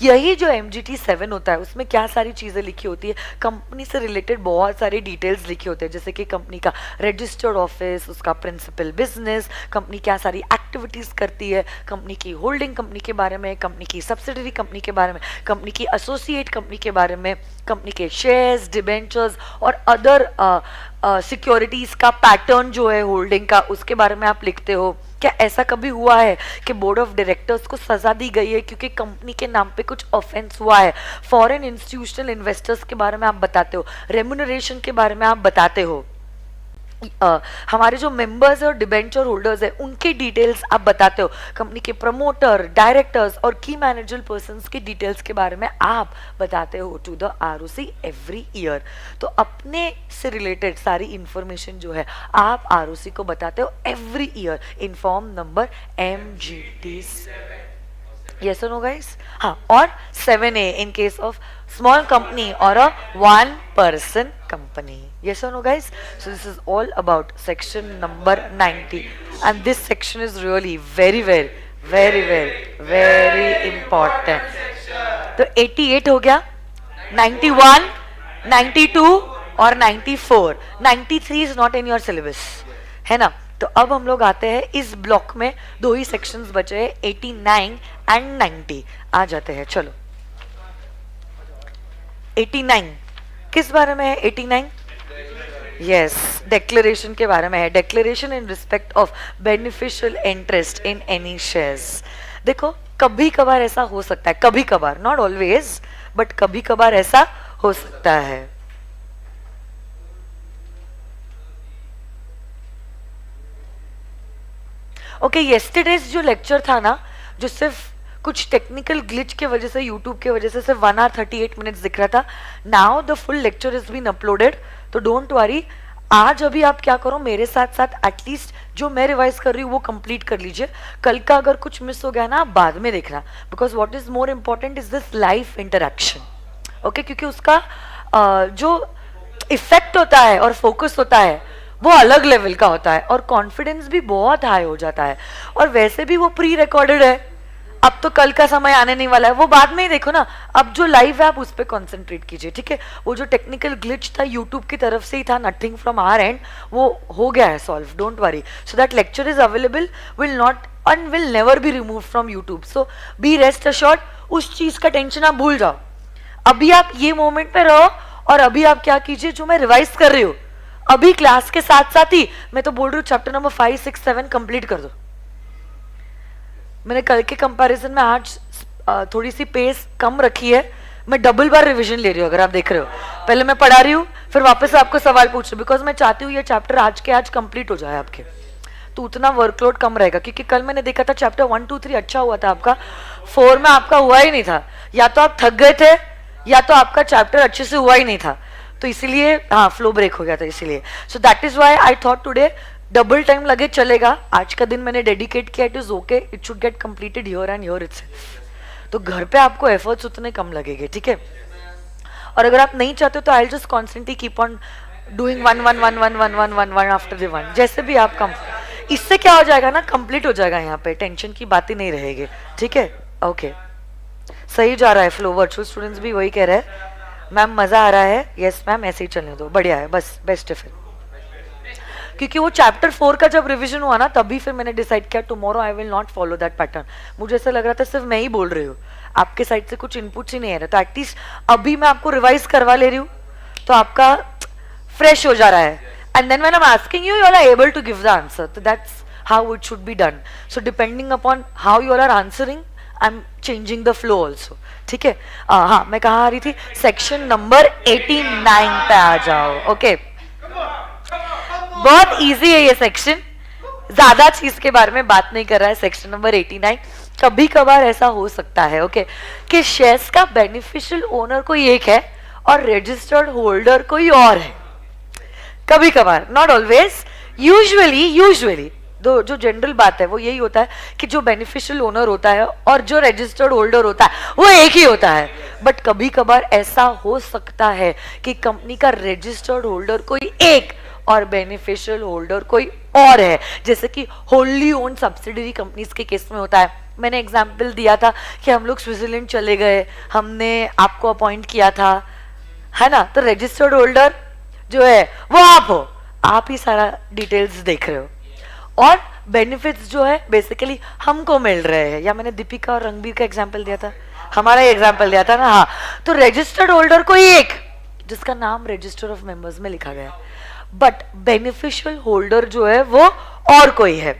यही जो MGT7 होता है उसमें क्या सारी चीज़ें लिखी होती है, कंपनी से रिलेटेड बहुत सारे डिटेल्स लिखे होते हैं, जैसे कि कंपनी का रजिस्टर्ड ऑफिस, उसका प्रिंसिपल बिजनेस, कंपनी क्या सारी एक्टिविटीज़ करती है, कंपनी की होल्डिंग कंपनी के बारे में, कंपनी की सब्सिडरी कंपनी के बारे में, कंपनी की एसोसिएट कंपनी के बारे में, कंपनी के शेयर्स, डिबेंचर्स और अदर सिक्योरिटीज़ का पैटर्न जो है होल्डिंग का, उसके बारे में आप लिखते हो. क्या ऐसा कभी हुआ है कि बोर्ड ऑफ डायरेक्टर्स को सजा दी गई है क्योंकि कंपनी के नाम पे कुछ ऑफेंस हुआ है? फॉरेन इंस्टीट्यूशनल इन्वेस्टर्स के बारे में आप बताते हो, रेम्यूनरेशन के बारे में आप बताते हो, हमारे जो मेंबर्स और डिबेंचर होल्डर्स है उनकी डिटेल्स आप बताते हो, कंपनी के प्रमोटर, डायरेक्टर्स और की मैनेजर पर्संस की डिटेल्स के बारे में आप बताते हो to the ROC every year. तो अपने से रिलेटेड सारी इंफॉर्मेशन जो है आप ROC को बताते हो every year in form number MGT. Yes or no, guys? हाँ, और 7A in case of small company or a one person company. Yes or no, guys? So this is all about section number 90, and this section is really very very very very very important. तो 88 हो गया, 91, 92 और 94. 93 is not in your syllabus, है ना? तो अब हम लोग आते हैं इस ब्लॉक में, दो ही सेक्शंस बचे हैं, 89 एंड 90. आ जाते हैं, चलो. 89 किस बारे में है? 89 यस, डिक्लेरेशन के बारे में है. Declaration in respect of beneficial interest in any shares. देखो, कभी कभार ऐसा हो सकता है, कभी कभार, नॉट ऑलवेज, बट कभी कभार ऐसा हो सकता है. ओके, येस्टरडेज जो लेक्चर था ना, जो सिर्फ कुछ टेक्निकल ग्लिच के वजह से, यूट्यूब के वजह से सिर्फ 1 hour 38 minutes दिख रहा था. Now the full lecture is been uploaded, तो डोंट वरी. आज अभी आप क्या करो, मेरे साथ साथ एटलीस्ट जो मैं रिवाइज कर रही हूँ वो कंप्लीट कर लीजिए. कल का अगर कुछ मिस हो गया ना, आप बाद में देखना, because what is more important is this life interaction. Okay, क्योंकि उसका जो इफेक्ट होता है और फोकस होता है वो अलग लेवल का होता है, और कॉन्फिडेंस भी बहुत हाई हो जाता है. और वैसे भी वो प्री रिकॉर्डेड है, अब तो कल का समय आने नहीं वाला है, वो बाद में ही देखो ना. अब जो लाइव है आप उस पर कॉन्सेंट्रेट कीजिए, ठीक है? वो जो टेक्निकल ग्लिच था यूट्यूब की तरफ से ही था, नथिंग फ्रॉम आवर एंड, वो हो गया है solve, don't worry. So that lecture is available, will not and will never be remove from YouTube. So be rest assured, उस चीज का टेंशन आप भूल जाओ. अभी आप ये मोमेंट पे रहो, और अभी आप क्या कीजिए, जो मैं रिवाइज कर रही हूँ अभी क्लास के साथ साथ ही, मैं तो बोल रही हूँ चैप्टर नंबर 5, 6, 7 कंप्लीट कर दो. मैंने कल के कंपैरिजन में आज थोड़ी सी पेस कम रखी है. मैं डबल बार रिवीजन ले रही हूँ, अगर आप देख रहे हो. पहले मैं पढ़ा रही हूँ, फिर वापस आपको सवाल पूछ रही हूँ, बिकॉज मैं चाहती हूँ ये चैप्टर आज के आज कंप्लीट हो जाए आपके, तो उतना वर्कलोड कम रहेगा. क्योंकि कल मैंने देखा था चैप्टर 1, 2, 3 अच्छा हुआ था आपका, 4 में आपका हुआ ही नहीं था. या तो आप थक गए थे, या तो आपका चैप्टर अच्छे से हुआ ही नहीं था, तो इसीलिए हाँ फ्लो ब्रेक हो गया था इसीलिए. So that is why I thought today double time लगे चलेगा. आज का दिन मैंने डेडिकेट किया, it is okay, it should get completed here and here itself. तो घर पे आपको एफर्ट्स उतने कम लगेंगे, ठीक है? और अगर आप नहीं चाहते तो I will just constantly keep on doing 1 1 1 1 1 1 1 1 after the 1, जैसे भी आप कम. इससे क्या हो जाएगा ना, कंप्लीट हो जाएगा, यहाँ पे टेंशन की बात ही नहीं रहेगी, ठीक है? ओके, सही जा रहा है फ्लो. वर्चुअल स्टूडेंट्स भी वही कह रहे हैं, मैम मजा आ रहा है. यस मैम, ऐसे ही चलने दो, बढ़िया है, बस बेस्ट है. फिर क्योंकि वो चैप्टर 4 का जब रिवीजन हुआ ना, तभी फिर मैंने डिसाइड किया tomorrow I will not follow that pattern. मुझे ऐसा लग रहा था सिर्फ मैं ही बोल रही हूँ, आपके साइड से कुछ इनपुट्स ही नहीं आ रहे. तो एटलीस्ट अभी मैं आपको रिवाइज करवा ले रही हूँ, तो आपका फ्रेश हो जा रहा है. And then when I am asking you, you are able to give the answer. तो that's how it should be done. So depending upon how you are answering, I am changing the flow also, ठीक है? हाँ, मैं कहाँ आ रही थी? Section number 89 पे आ जाओ. ओके, बहुत इजी है ये सेक्शन, ज्यादा चीज के बारे में बात नहीं कर रहा है. सेक्शन नंबर 89, कभी कभार ऐसा हो सकता है, ओके, कि शेयर्स का बेनिफिशियल ओनर कोई एक है और रजिस्टर्ड होल्डर कोई और है. कभी कभार, नॉट ऑलवेज. यूजुअली जो जनरल बात है वो यही होता है कि जो बेनिफिशियल ओनर होता है और जो रजिस्टर्ड होल्डर होता है वो एक ही होता है. बट कभी कभार ऐसा हो सकता है कि कंपनी का रजिस्टर्ड होल्डर कोई एक और बेनिफिशियल होल्डर कोई और है, जैसे कि होल्ली ओन सब्सिडरी कंपनीज के केस में होता है. मैंने एग्जाम्पल दिया था कि हम लोग स्विट्जरलैंड चले गए, हमने आपको अपॉइंट किया था, है ना? तो रजिस्टर्ड होल्डर जो है वो आप हो, आप ही सारा डिटेल्स देख रहे हो, और बेनिफिट्स जो है बेसिकली हमको मिल रहे हैं. या मैंने दीपिका और रणबीर का एग्जाम्पल दिया था, हमारा एग्जाम्पल दिया था ना. हाँ, तो रजिस्टर्ड होल्डर कोई एक जिसका नाम रजिस्टर ऑफ मेंबर्स में लिखा गया है, बट बेनिफिशियल होल्डर जो है वो और कोई है.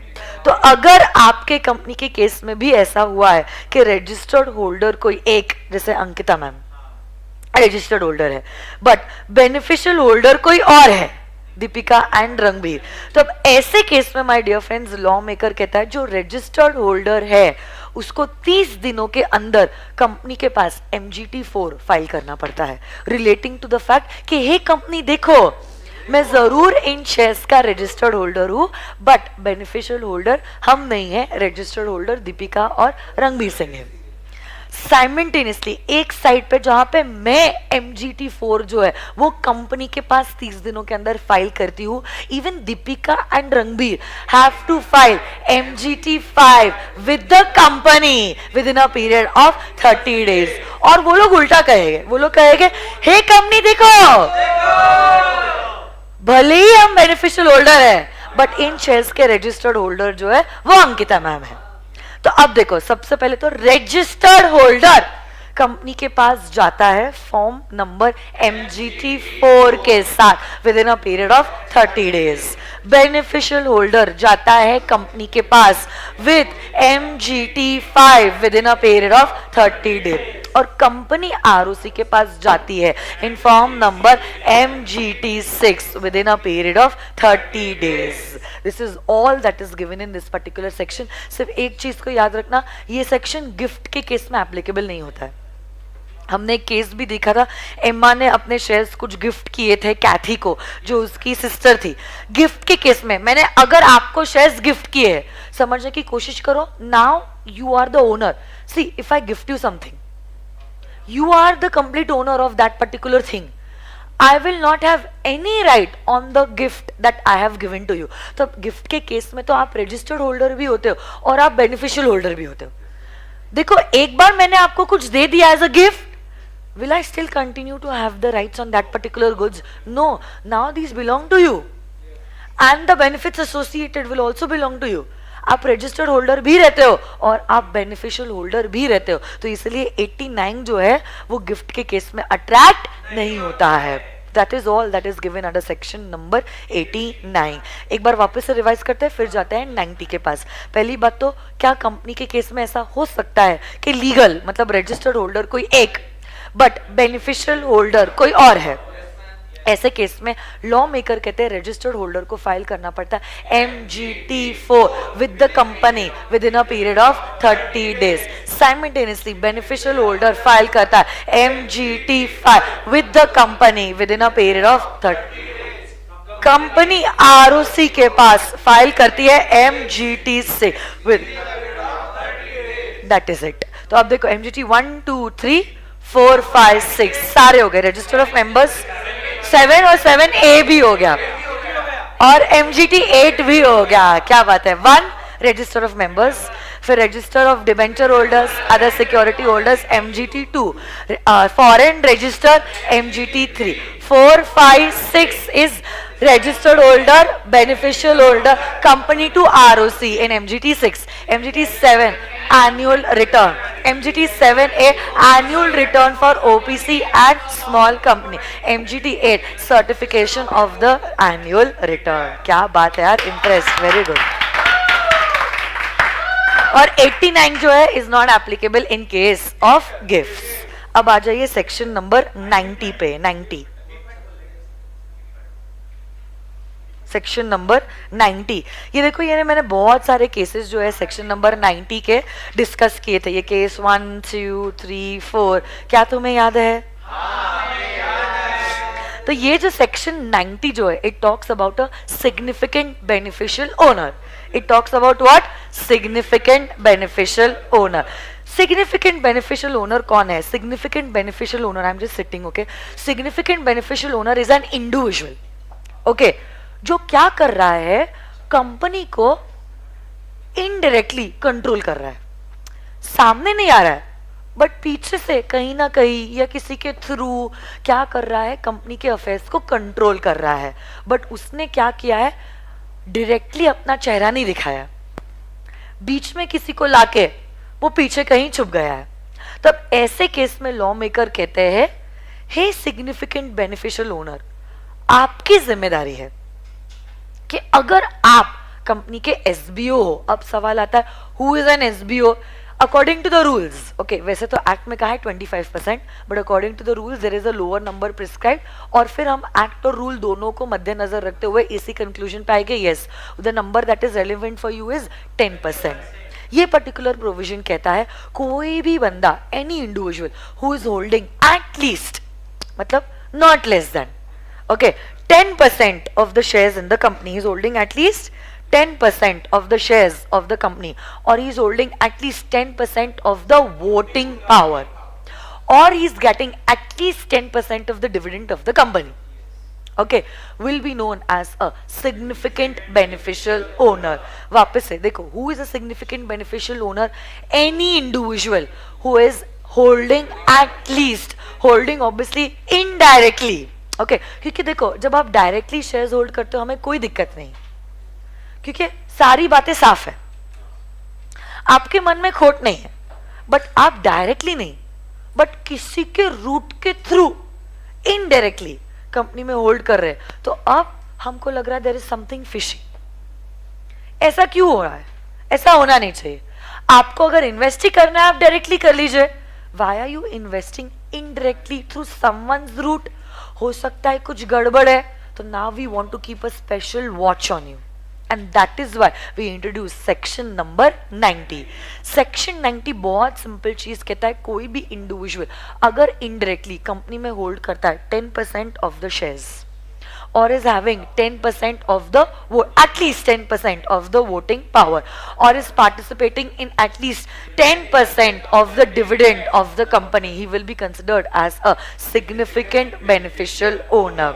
तो अगर आपके कंपनी के केस में भी ऐसा हुआ है कि रजिस्टर्ड होल्डर कोई एक, जैसे अंकिता मैम रजिस्टर्ड होल्डर है, बट बेनिफिशियल होल्डर कोई और है, दीपिका एंड रणबीर, तो अब ऐसे केस में my dear friends, law maker कहता है जो रजिस्टर्ड होल्डर है उसको 30 दिनों के अंदर कंपनी के पास MGT4 फाइल करना पड़ता है, रिलेटिंग टू द फैक्ट कि हे कंपनी देखो, मैं जरूर इन शेयर्स का रजिस्टर्ड होल्डर हूं, बट बेनिफिशियल होल्डर हम नहीं है, रजिस्टर्ड होल्डर दीपिका और रणबीर सिंह है. साइमल्टेनियसली एक साइड पे जहां पे मैं MGT4 जो है वो कंपनी के पास 30 दिनों के अंदर फाइल करती हूँ, even Deepika and Ranbir have to file MGT5 with the company within a period of 30 days. और वो लोग उल्टा कहेंगे, वो लोग कहेंगे हे कंपनी देखो, भले ही हम बेनिफिशियल होल्डर है बट इन शेयर्स के रजिस्टर्ड होल्डर जो है वो अंकिता मैम है। तो अब देखो, सबसे पहले तो रजिस्टर्ड होल्डर कंपनी के पास जाता है फॉर्म नंबर MGT4 के साथ within a period of 30 days. Beneficial holder जाता है कंपनी के पास with MGT5 within a period of 30 days. और कंपनी ROC के पास जाती है in form number MGT6 within a period of 30 days. This is all that is given in this particular section. सिर्फ एक चीज को याद रखना, ये सेक्शन गिफ्ट के केस में एप्लीकेबल नहीं होता है। हमने एक केस भी देखा था, एम्मा ने अपने शेयर्स कुछ गिफ्ट किए थे कैथी को जो उसकी सिस्टर थी। गिफ्ट के केस में मैंने अगर आपको शेयर्स गिफ्ट किए हैं, समझने की कोशिश करो, now you are the owner. See if I gift you something, you are the complete owner of that particular thing. I will not have any right on the gift that I have given to you. तो gift के case में तो आप registered holder भी होते हो और आप बेनिफिशियल होल्डर भी होते हो। देखो, एक बार मैंने आपको कुछ दे दिया as a gift, will I still continue to have the rights on that particular goods? No, now these belong to you and the benefits associated will also belong to you. आप रजिस्टर्ड होल्डर भी रहते हो और आप beneficial holder भी रहते हो, तो इसलिए 89 जो है वो गिफ्ट के केस में अट्रैक्ट नहीं होता है। That is all that is given under section number 89। एक बार वापस से रिवाइज करते हैं, फिर जाते हैं 90 के पास। पहली बात तो, क्या कंपनी के केस में ऐसा हो सकता है कि लीगल मतलब रजिस्टर्ड होल्डर कोई एक बट बेनिफिशियल होल्डर कोई और है? ऐसे केस में लॉ मेकर कहते हैं रजिस्टर्ड होल्डर को फाइल करना पड़ता है MGT4 with the company within a period of 30 days. Simultaneously beneficial holder file करता है MGT5 with the company within a period of 30। Company ROC के पास फाइल करती है MGT6 with, that is it. तो अब देखो, MGT 1 2 3 4 5 6 सारे हो गए रजिस्टर ऑफ मेंबर्स, 7 और 7A भी हो गया और MGT 8 भी हो गया। क्या बात है। 1 रजिस्टर ऑफ मेंबर्स, फिर register of debenture holders, other security holders MGT 2, foreign register MGT 3, 4 5 6 is registered holder, beneficial holder, company to ROC in MGT 6, MGT 7 annual return, MGT 7A annual return for OPC and small company, MGT 8 certification of the annual return। क्या बात है यार, interest, very good। और 89 जो है is not applicable in case of gifts। अब आ जाइए section number 90 पे। 90 सेक्शन नंबर 90, ये देखो, ये मैंने बहुत सारे केसेस जो है सेक्शन नंबर 90 के डिस्कस किए थे। ये केस 1 2 3 4, क्या तुम्हें याद है? तो ये जो सेक्शन 90 जो है, it talks about a significant beneficial owner. It talks about what? Significant beneficial owner. Significant beneficial owner कौन है? Significant beneficial owner, I am just sitting, okay. Significant beneficial owner is an individual, okay, जो क्या कर रहा है, company को indirectly control कर रहा है। सामने नहीं आ रहा है बट पीछे से कहीं ना कहीं या किसी के थ्रू क्या कर रहा है, कंपनी के अफेयर्स को कंट्रोल कर रहा है। बट उसने क्या किया है, डायरेक्टली अपना चेहरा नहीं दिखाया, बीच में किसी को लाके वो पीछे कहीं छुप गया है। तब ऐसे केस में लॉ मेकर कहते हैं, हे सिग्निफिकेंट बेनिफिशियल ओनर, आपकी जिम्मेदारी है कि अगर आप कंपनी के SBO हो, अब सवाल आता है who is an SBO according to the rules, okay. वैसे तो एक्ट में कहा है 25%, but according to the rules there is a lower number prescribe, और फिर हम एक्ट और रूल दोनों को मद्देनजर रखते हुए इसी कंक्लूजन पे आएंगे, yes the number that is relevant for you is 10%। ये पर्टिकुलर प्रोविजन कहता है कोई भी बंदा, any individual who is holding at least, मतलब not less than, okay, 10% of the shares in the company is holding at least 10% of the shares of the company, or he is holding at least 10% of the voting power, or he is getting at least 10% of the dividend of the company, okay, will be known as a significant beneficial owner. वापस से देखो, who is a significant beneficial owner? Any individual who is holding at least, holding obviously indirectly, okay, क्योंकि देखो जब आप directly shares hold करते हो हमें कोई दिक्कत नहीं, क्योंकि सारी बातें साफ है, आपके मन में खोट नहीं है, बट आप डायरेक्टली नहीं, बट किसी के रूट के थ्रू इनडायरेक्टली कंपनी में होल्ड कर रहे हैं, तो अब हमको लग रहा है देयर इज समथिंग फिशी. ऐसा क्यों हो रहा है? ऐसा होना नहीं चाहिए. आपको अगर इन्वेस्ट ही करना है आप डायरेक्टली कर लीजिए. Why are you investing indirectly through someone's route? हो सकता है कुछ गड़बड़ है, तो now we want to keep a special watch on you, and that is why we introduce section number 90. section 90 बहुत सिंपल चीज कहता है, कोई भी इंडिविजुअल अगर इनडायरेक्टली कंपनी में होल्ड करता है 10% of the shares, or is having 10% of the vote, at least 10% of the voting power, or is participating in at least 10% of the dividend of the company, he will be considered as a significant beneficial owner.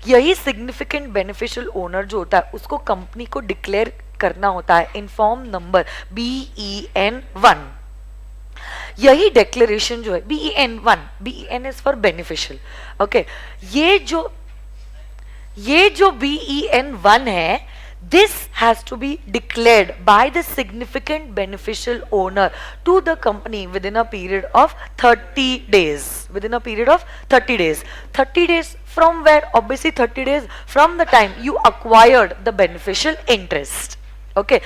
यही significant beneficial owner जो होता है उसको company को declare करना होता है in form number BEN1. यही डिक्लेरेशन जो है BEN1, BEN is for beneficial, okay. ये जो BEN1 है, this has to be declared by the significant beneficial owner to the company within a period of 30 days. Within a period of 30 days. 30 days from where? Obviously 30 days from the time you acquired the beneficial interest. Okay.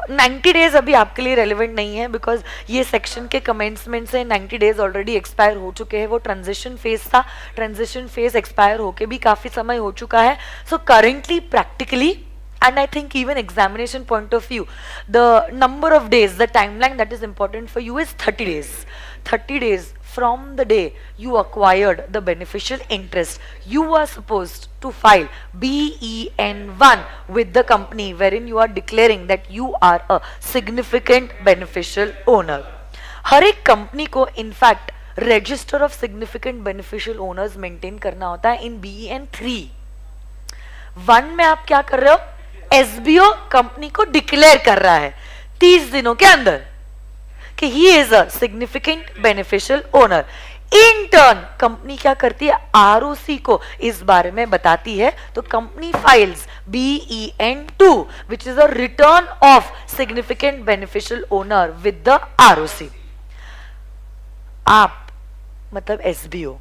90 days अभी आपके लिए relevant नहीं है, because ये section के commencement से 90 days already expire हो चुके हैं. वो ट्रांजिशन फेज था, ट्रांजिशन फेज एक्सपायर होके भी काफी समय हो चुका है. So currently practically, and I think even examination point of view, the number of days, the timeline that is important for you is 30 days. 30 days from the day you acquired the beneficial interest, you are supposed to file BEN1 with the company wherein you are declaring that you are a significant beneficial owner. हर एक company को in fact register of significant beneficial owners maintain करना होता है. इन BEN3 1 में आप क्या कर रहे हो? SBO कंपनी को डिक्लेयर कर रहा है 30 दिनों के अंदर कि he is a significant beneficial owner. In turn company क्या करती है? ROC को इस बारे में बताती है. तो company files BEN2 which is a return of significant beneficial owner with the ROC. आप मतलब SBO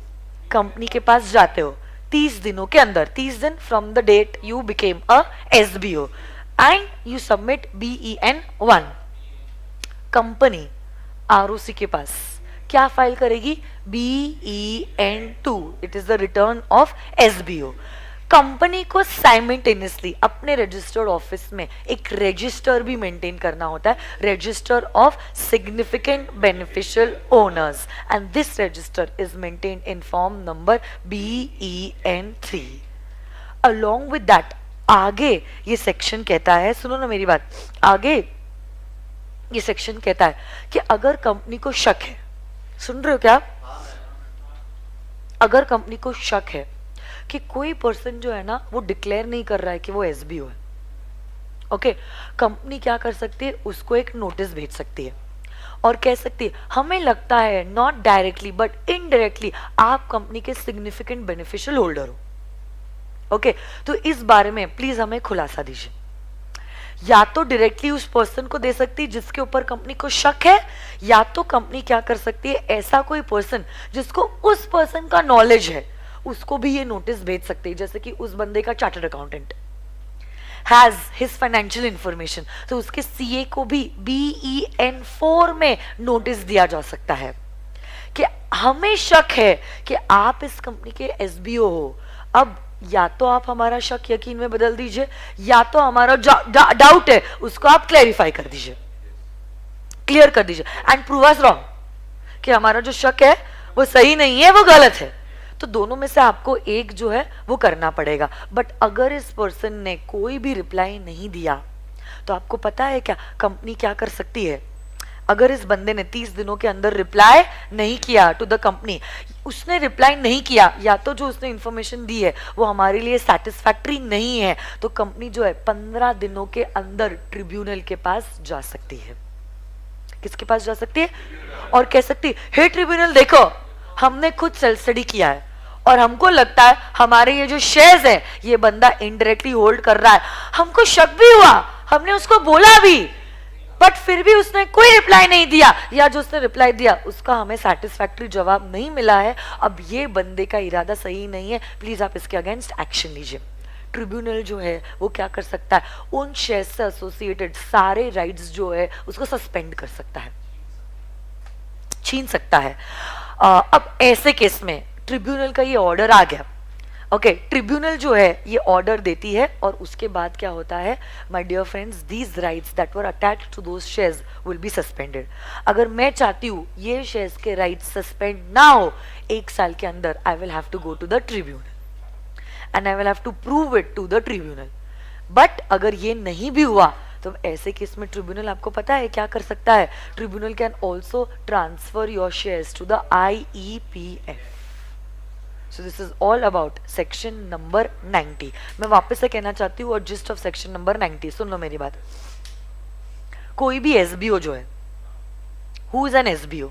कंपनी के पास जाते हो 30 दिनों के अंदर, 30 दिन from the date you became a SBO, and you submit BEN1. Company ROC के पास क्या फाइल करेगी? BEN2. It is the return of SBO. Company को साइमल्टेनियसली अपने रजिस्टर्ड ऑफिस में एक रजिस्टर भी मेंटेन करना होता है, register of significant beneficial owners, and this register is maintained in form number BEN3. Along with that आगे ये सेक्शन कहता है, सुनो ना मेरी बात, आगे ये सेक्शन कहता है कि अगर कंपनी को शक है, सुन रहे हो क्या? अगर कंपनी को शक है कि कोई पर्सन जो है ना वो डिक्लेयर नहीं कर रहा है कि वो SBO है, ओके, कंपनी क्या कर सकती है? उसको एक नोटिस भेज सकती है और कह सकती है हमें लगता है नॉट डायरेक्टली बट इनडायरेक्टली आप कंपनी के सिग्निफिकेंट बेनिफिशियल होल्डर हो, ओके, तो इस बारे में प्लीज हमें खुलासा दीजिए. या तो डायरेक्टली उस पर्सन को दे सकती है जिसके ऊपर कंपनी को शक है, या तो कंपनी क्या कर सकती है, ऐसा कोई पर्सन जिसको उस पर्सन का नॉलेज है उसको भी ये नोटिस भेज सकते हैं. जैसे कि उस बंदे का chartered accountant has his financial information, तो उसके CA को भी BEN4 में नोटिस दिया जा सकता है कि हमें शक है कि आप इस कंपनी के SBO हो. अब या तो आप हमारा शक यकीन में बदल दीजिए, या तो हमारा डाउट है उसको आप क्लैरिफाई कर दीजिए, क्लियर कर दीजिए, एंड प्रूव अस रॉन्ग कि हमारा जो शक है वो सही नहीं है, वो गलत है. तो दोनों में से आपको एक जो है वो करना पड़ेगा. बट अगर इस पर्सन ने कोई भी रिप्लाई नहीं दिया, तो आपको पता है क्या कंपनी क्या कर सकती है? अगर इस बंदे ने 30 दिनों के अंदर रिप्लाई नहीं किया टू द कंपनी, उसने रिप्लाई नहीं किया, या तो जो उसने इंफॉर्मेशन दी है वो हमारे लिए सेटिस्फैक्टरी नहीं है, तो कंपनी जो है 15 दिनों के अंदर ट्रिब्यूनल के पास जा सकती है। किसके पास जा सकती है? और कह सकती है, हे ट्रिब्यूनल देखो, हमने खुद सेल्फ स्टडी किया है और हमको लगता है हमारे ये जो शेयर्स है ये बंदा इनडायरेक्टली होल्ड कर रहा है, हमको शक भी हुआ, हमने उसको बोला भी, बट फिर भी उसने कोई रिप्लाई नहीं दिया, या जो उसने रिप्लाई दिया उसका हमें सेटिस्फैक्टरी जवाब नहीं मिला है। अब ये बंदे का इरादा सही नहीं है, प्लीज आप इसके अगेंस्ट एक्शन लीजिए। ट्रिब्यूनल जो है वो क्या कर सकता है? उन शेयर से एसोसिएटेड सारे राइट्स जो है उसको सस्पेंड कर सकता है, छीन सकता है। अब ऐसे केस में ट्रिब्यूनल का ये ऑर्डर आ गया, ओके, ट्रिब्यूनल जो है ये ऑर्डर देती है और उसके बाद क्या होता है, my dear friends, these rights that were attached to those shares will be suspended. अगर मैं चाहती हूँ ये शेयर्स के राइट्स सस्पेंड ना हो 1 साल के अंदर, I will have to go to the tribunal and I will have to prove it to the tribunal. But अगर ये नहीं भी हुआ तो ऐसे केस में ट्रिब्यूनल आपको पता है क्या कर सकता है? Tribunal can also transfer your shares to the IEPF। So this is all about section number 90। मैं वापस से कहना चाहती हूँ, और जिस्ट ऑफ सेक्शन नंबर 90 सुन लो मेरी बात। कोई भी SBO जो है, who is an SBO?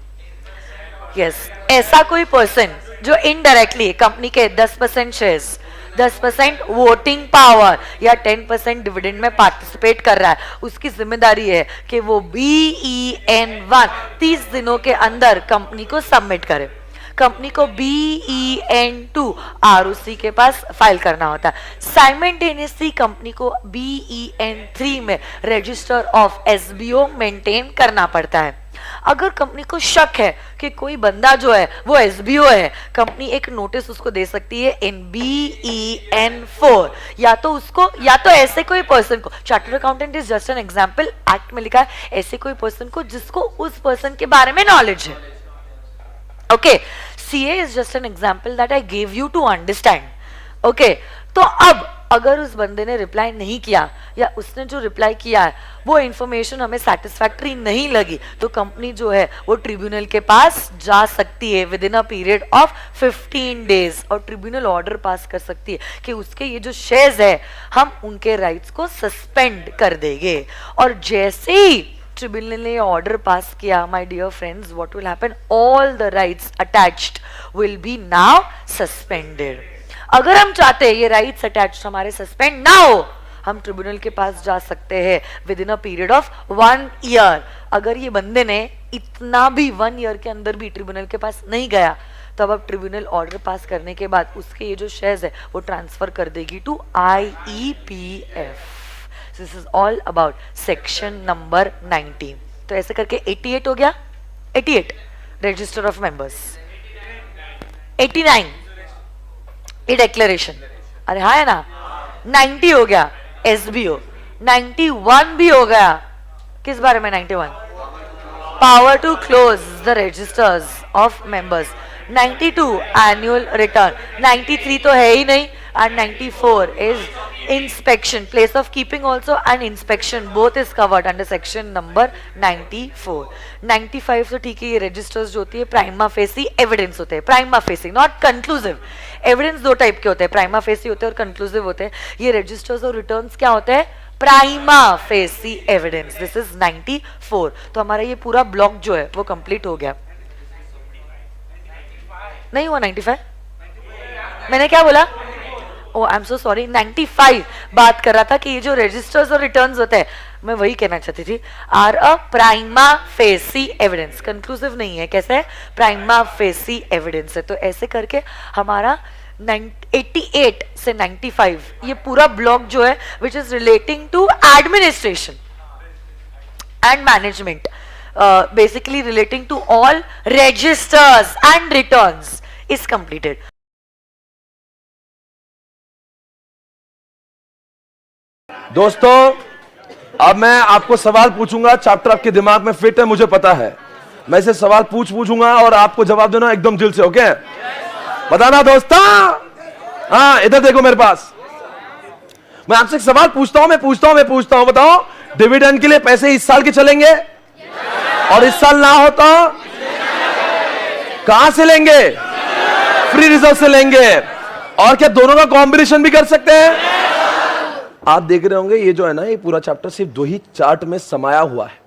Yes, ऐसा कोई पर्सन जो इनडायरेक्टली कंपनी के 10% शेयर्स, 10% वोटिंग पावर या 10% डिविडेंड में पार्टिसिपेट कर रहा है, उसकी जिम्मेदारी है कि वो BEN1 30 दिनों के अंदर कंपनी को सबमिट करे। कंपनी को BEN2 ROC के पास फाइल करना होता है। साइमल्टेनियसली कंपनी को BEN3 में रजिस्टर ऑफ SBO मेंटेन करना पड़ता है। अगर कंपनी को शक है कि कोई बंदा जो है वो SBO है, कंपनी एक नोटिस उसको दे सकती है इन BEN4, या तो उसको, या तो ऐसे कोई पर्सन को, chartered accountant is just an example, act में लिखा है ऐसे कोई पर्सन को जिसको उस पर्सन के बारे में नॉलेज है। Okay, CA is just an example that I gave you to understand. Okay, तो अब अगर उस बंदे ने रिप्लाई नहीं किया या उसने जो रिप्लाई किया है वो इंफॉर्मेशन हमें सेटिस्फैक्टरी नहीं लगी, तो कंपनी जो है वो ट्रिब्यूनल के पास जा सकती है within a period of 15 days, और ट्रिब्यूनल ऑर्डर पास कर सकती है कि उसके ये जो शेयर्स है हम उनके राइट्स को सस्पेंड कर देंगे। और जैसे ही ट्रिब्यूनल ने ऑर्डर पास किया, my dear friends, what will happen? All the rights attached will be now suspended. अगर हम चाहते हैं ये राइट्स अटैच्ड हमारे सस्पेंड ना हो, हम ट्रिब्यूनल के पास जा सकते हैं within a period of 1 year. अगर ये बंदे ने इतना भी 1 ईयर के अंदर भी ट्रिब्यूनल के पास नहीं गया, तब अब ट्रिब्यूनल ऑर्डर पास करने के बाद उसके ये जो शेयर्स है वो ट्रांसफर कर देगी to IEPF। This is all about section number 90। तो ऐसे करके 88 हो गया, 88 रजिस्टर ऑफ मेंबर्स, 89 ये डिक्लेरेशन, अरे हाँ है ना, 90 हो गया SBO, 91 भी हो गया, किस बारे में 91? Power to close the registers of members, 92 annual return, 93 तो है ही नहीं, and 94 is inspection, place of keeping also and inspection both is covered under section number 94। 95 तो ठीक है, ये रजिस्टर्स जो होती है प्राइमा फेसी एविडेंस होते हैं, prima facie not conclusive. Evidence दो टाइप के होते हैं, प्राइमा फेसी होते हैं और कंक्लूसिव होते हैं। ये रजिस्टर्स और रिटर्न्स क्या होते हैं? Prima facie evidence. This is 94। तो हमारा ये पूरा ब्लॉक जो है वो कंप्लीट हो गया। नहीं हुआ 95? मैंने क्या बोला? ओ आई एम सो सॉरी, 95 बात कर रहा था कि ये जो रजिस्टर्स और रिटर्न्स होते हैं, मैं वही कहना चाहती थी, are a prima facie evidence, conclusive नहीं है। कैसे है? प्राइमा फेसी एविडेंस है। तो ऐसे करके हमारा 88 से 95 ये पूरा ब्लॉक जो है which is relating to administration and management, basically relating to all registers and returns is completed. दोस्तों अब मैं आपको सवाल पूछूंगा, चैप्टर आपके दिमाग में फिट है मुझे पता है, मैं इसे सवाल पूछूंगा और आपको जवाब देना एकदम दिल से, ओके? बताना दोस्तों। हाँ इधर देखो मेरे पास, मैं आपसे एक सवाल पूछता हूं, मैं पूछता हूं, बताओ डिविडेंड के लिए पैसे इस साल के चलेंगे और इस साल ना हो तो कहां से लेंगे? फ्री रिजर्व से लेंगे। और क्या दोनों का कॉम्बिनेशन भी कर सकते हैं? आप देख रहे होंगे ये जो है ना, ये पूरा चैप्टर सिर्फ 2 ही चार्ट में समाया हुआ है।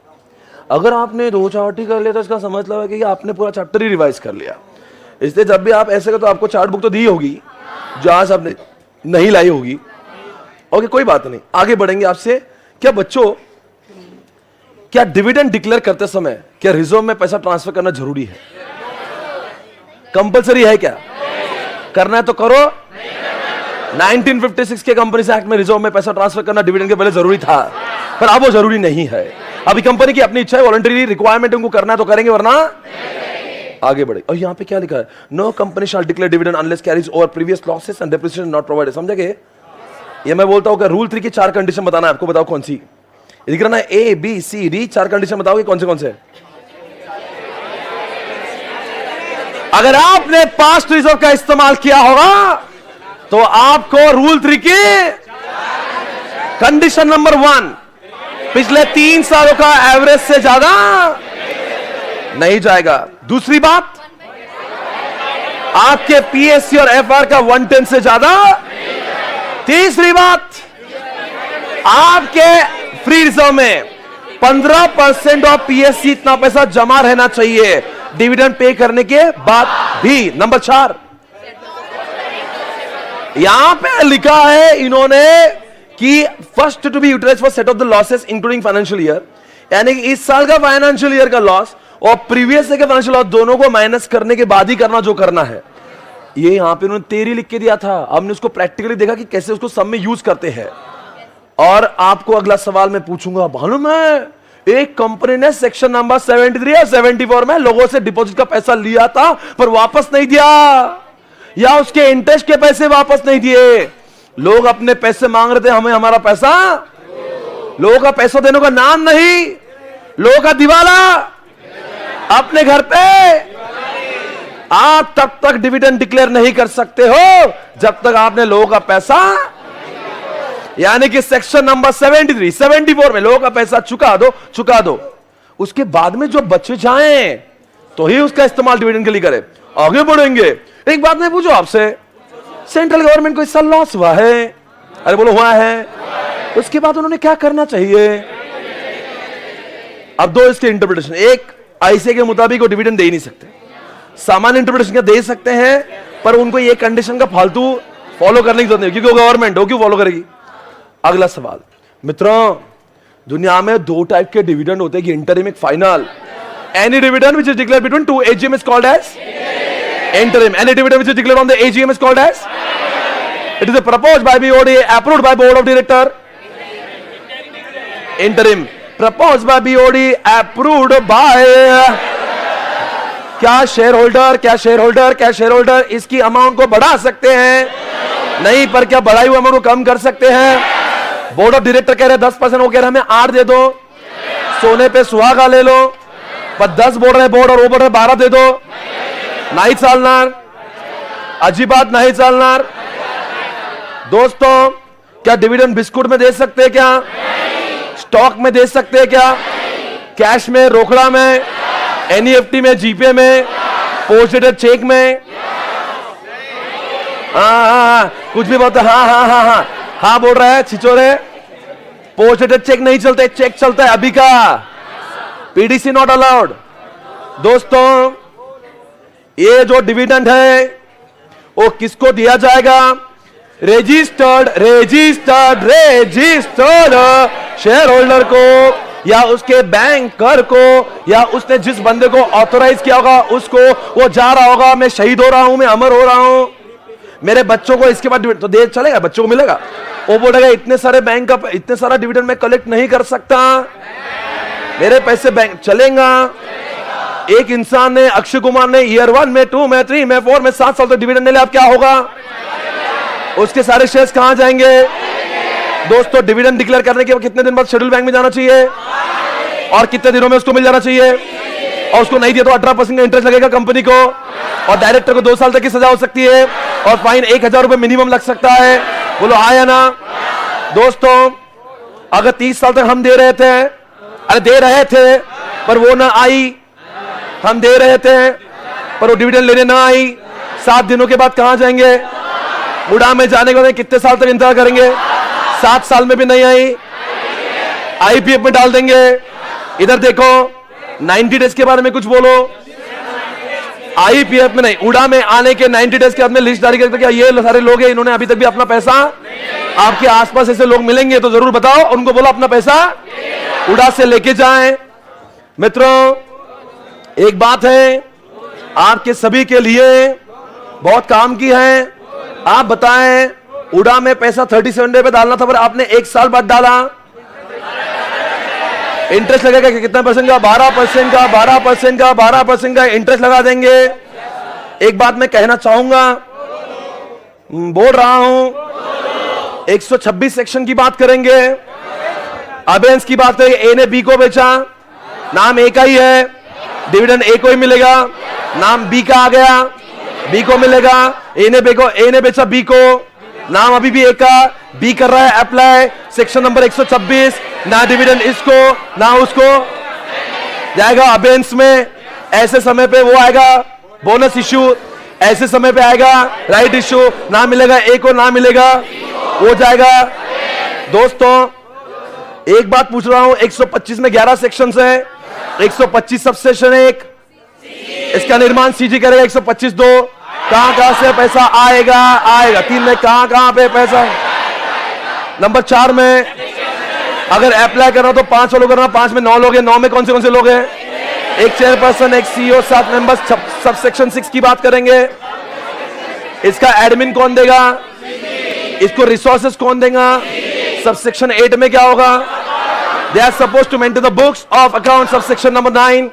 अगर आपने 2 चार्ट ही कर लिया तो इसका समझ लो कि आपने पूरा चैप्टर ही रिवाइज कर लिया। इसलिए जब भी आप ऐसे करो तो आपको चार्ट बुक तो दी होगी, जहां से आपने नहीं लाई होगी। ओके, कोई बात नहीं, आगे बढ़ेंगे आपसे। क्या बच्चों, क्या डिविडेंड डिक्लेयर करते समय क्या रिजर्व में पैसा ट्रांसफर करना जरूरी है? कंपलसरी है क्या? करना है तो करो। 1956 के कंपनीज एक्ट में रिजर्व में पैसा ट्रांसफर करना डिविडेंड के पहले जरूरी था, पर अब वो जरूरी नहीं है। अभी कंपनी की अपनी इच्छा है, वॉलंटरी रिक्वायरमेंट उनको करना है तो करेंगे, वरना आगे बढ़े। और यहां पे क्या लिखा है? No company shall declare dividend unless carries over previous losses and depreciation not provided. समझे? ये मैं बोलता हूं कि रूल 3 की 4 कंडीशन बताना है आपको। बताओ कौन सी? लिख रहा ना, A B C D, 4 condition बताओगे कौन से? अगर आपने पास्ट रिजर्व का इस्तेमाल किया होगा तो आपको रूल 3 की कंडीशन नंबर 1, पिछले 3 सालों का एवरेज से ज्यादा नहीं जाएगा। दूसरी बात, आपके पीएससी और एफआर का 110 से ज्यादा। तीसरी बात, आपके फ्री रिजर्व में 15% ऑफ पीएससी इतना पैसा जमा रहना चाहिए डिविडेंड पे करने के बाद भी। नंबर 4, यहां पे लिखा है इन्होंने कि first to be utilized for set off the losses including financial year, यानी कि इस साल का फाइनेंशियल ईयर का लॉस और प्रीवियस ईयर का फाइनेंशियल लॉस दोनों को माइनस करने के बाद ही करना जो करना है। ये यहां पे उन्होंने तेरी लिख के दिया था, हमने उसको प्रैक्टिकली देखा कि कैसे उसको सब में यूज करते हैं। और आपको अगला सवाल मैं पूछूंगा, मालूम है एक कंपनी ने सेक्शन नंबर 73 या 74 में लोगों से डिपॉजिट का पैसा लिया था पर वापस नहीं दिया, या उसके इंटरेस्ट के पैसे वापस नहीं दिए। लोग अपने पैसे मांग रहे थे, हमें हमारा पैसा। लोगों का पैसा देने का नाम नहीं, लोगों का दिवाला अपने घर पे। आप तब तक डिविडेंड डिक्लेयर नहीं कर सकते हो जब तक आपने लोगों का पैसा, यानी कि सेक्शन नंबर 73, 74 में लोगों का पैसा चुका दो। उसके बाद में जो बचे जाएं तो ही उसका इस्तेमाल डिविडेंड के लिए करें। आगे बढ़ेंगे। एक बात मैं पूछूं आपसे, सेंट्रल गवर्नमेंट को इस साल लॉस हुआ है? अरे बोलो, हुआ है। उसके बाद उन्होंने क्या करना चाहिए? अब 2 इसके इंटरप्रिटेशन। एक, आईसीए के मुताबिक वो डिविडेंड दे ही नहीं सकते। सामान्य इंटरप्रिटेशन क्या दे सकते हैं, पर उनको ये कंडीशन का फालतू फॉलो करने की जरूरत नहीं, क्योंकि वो गवर्नमेंट, वो क्यों फॉलो करेगी? अगला सवाल मित्रों, दुनिया में 2 टाइप के डिविडेंड होते हैं, इंटरिम, एक final. Any dividend which is declared between 2 AGM is called as interim. Any dividend which is declared on the AGM is called as, it is proposed by BOD, approved by board of director. Interim, proposed by BOD, approved by क्या share holder इसकी amount को बढ़ा सकते हैं? नहीं, पर क्या बढ़ाई हुई अमाउंट को कम कर सकते हैं? बोर्ड ऑफ डायरेक्टर कह रहे 10%, वो कह रहे हमें 8 दे दो। सोने पे सुहागा ले लो, पर 10 बोल रहे बोर्ड और वो बोल रहे 12 दे दो। नहीं चालणार, अजीबात नहीं चालणार। दोस्तों, क्या डिविडेंड बिस्कुट में दे सकते हैं? क्या स्टॉक में दे सकते हैं? क्या कैश में, रोकड़ा में, एनईएफटी में, जीपे में, पोस्ट डेटेड चेक में? हाँ, कुछ भी बोलते। हाँ बोल रहा है छिचोरे। पोस्ट डेटेड चेक नहीं चलते, चेक चलता है अभी का। PDC not allowed. दोस्तों, ये जो डिविडेंड है वो किसको दिया जाएगा? रजिस्टर्ड शेयर होल्डर को, या उसके बैंकर को, या उसने जिस बंदे को ऑथोराइज किया होगा उसको। वो जा रहा होगा, मैं शहीद हो रहा हूं, मैं अमर हो रहा हूं, मेरे बच्चों को इसके बाद तो दे चलेगा, बच्चों को मिलेगा। वो बोलेगा इतने सारे बैंक का इतने सारा डिविडेंड मैं कलेक्ट नहीं कर सकता, मेरे पैसे बैंक चलेगा। एक इंसान ने, अक्षय कुमार ने ईयर 1 में, 2 में, 3 में, 4 में 7 साल तक डिविडेंड ले, अब क्या होगा? उसके सारे शेयर्स कहां जाएंगे? दोस्तों, डिविडेंड डिक्लेयर करने के कितने दिन बाद शेड्यूल बैंक में जाना चाहिए और कितने दिनों में उसको मिल जाना चाहिए? और उसको नहीं दिया तो 18% का इंटरेस्ट लगेगा कंपनी को, और डायरेक्टर को 2 साल तक की सजा हो सकती है, और फाइन 1000 रुपए मिनिमम लग सकता है। बोलो हाँ या ना? दोस्तों, अगर 30 साल तक हम दे रहे थे, अरे दे रहे थे पर वो ना आई, हम दे रहे थे पर वो डिविडेंड लेने ना आई, 7 दिनों के बाद कहां जाएंगे? उड़ा में जाने के बाद कितने साल तक इंतजार करेंगे? 7 साल में भी नहीं आई, आईपीएफ में डाल देंगे। इधर देखो 90 डेज के बारे में कुछ बोलो। आईपीएफ में नहीं, उड़ा में आने के 90 डेज के बाद में लिस्ट जारी करते क्या ये सारे लोग हैं इन्होंने अभी तक भी अपना पैसा, आपके आसपास ऐसे लोग मिलेंगे तो जरूर बताओ, उनको बोलो अपना पैसा उड़ा से लेके जाएं। मित्रों एक बात है आपके सभी के लिए बहुत काम की है, आप बताएं उड़ा में पैसा 37 डे पे डालना था पर आपने 1 साल बाद डाला, इंटरेस्ट लगेगा कि कितना परसेंट का? 12% का, 12% का, 12% का इंटरेस्ट लगा देंगे। एक बात मैं कहना चाहूंगा, बोल रहा हूं, 126 सेक्शन की बात करेंगे, अबेंस की बात करेंगे। ए ने बी को बेचा, नाम ए का ही है, डिविडेंड ए को ही मिलेगा, नाम बी का आ गया, बी को मिलेगा। ए ने बेचा बी को, नाम अभी भी ए का, बी कर रहा है अप्लाई, सेक्शन नंबर 126, ना डिविडेंड इसको ना उसको जाएगा अबेंस में। ऐसे समय पे वो आएगा बोनस इश्यू, ऐसे समय पे आएगा राइट इश्यू, ना मिलेगा ए को ना मिलेगा वो जाएगा। दोस्तों एक बात पूछ रहा हूं, 125 में 11 सेक्शन है, 125 सब सेक्शन 1, इसका निर्माण सीजी करेगा। 125 2 कहां से पैसा आएगा? 3 में कहां पे पैसा? नंबर 4 में अगर अप्लाई करना तो 5 लोग करना, 5 में 9 लोग हैं, 9 में कौन से लोग हैं? एक चेयरपर्सन, एक सीईओ, 7 मेंबर्स। सब सेक्शन 6 की बात करेंगे, इसका एडमिन कौन देगा, इसको रिसोर्सेस कौन देगा? सब सेक्शन 8 में क्या होगा? They are suppose to maintain the books of account. Sub section number 9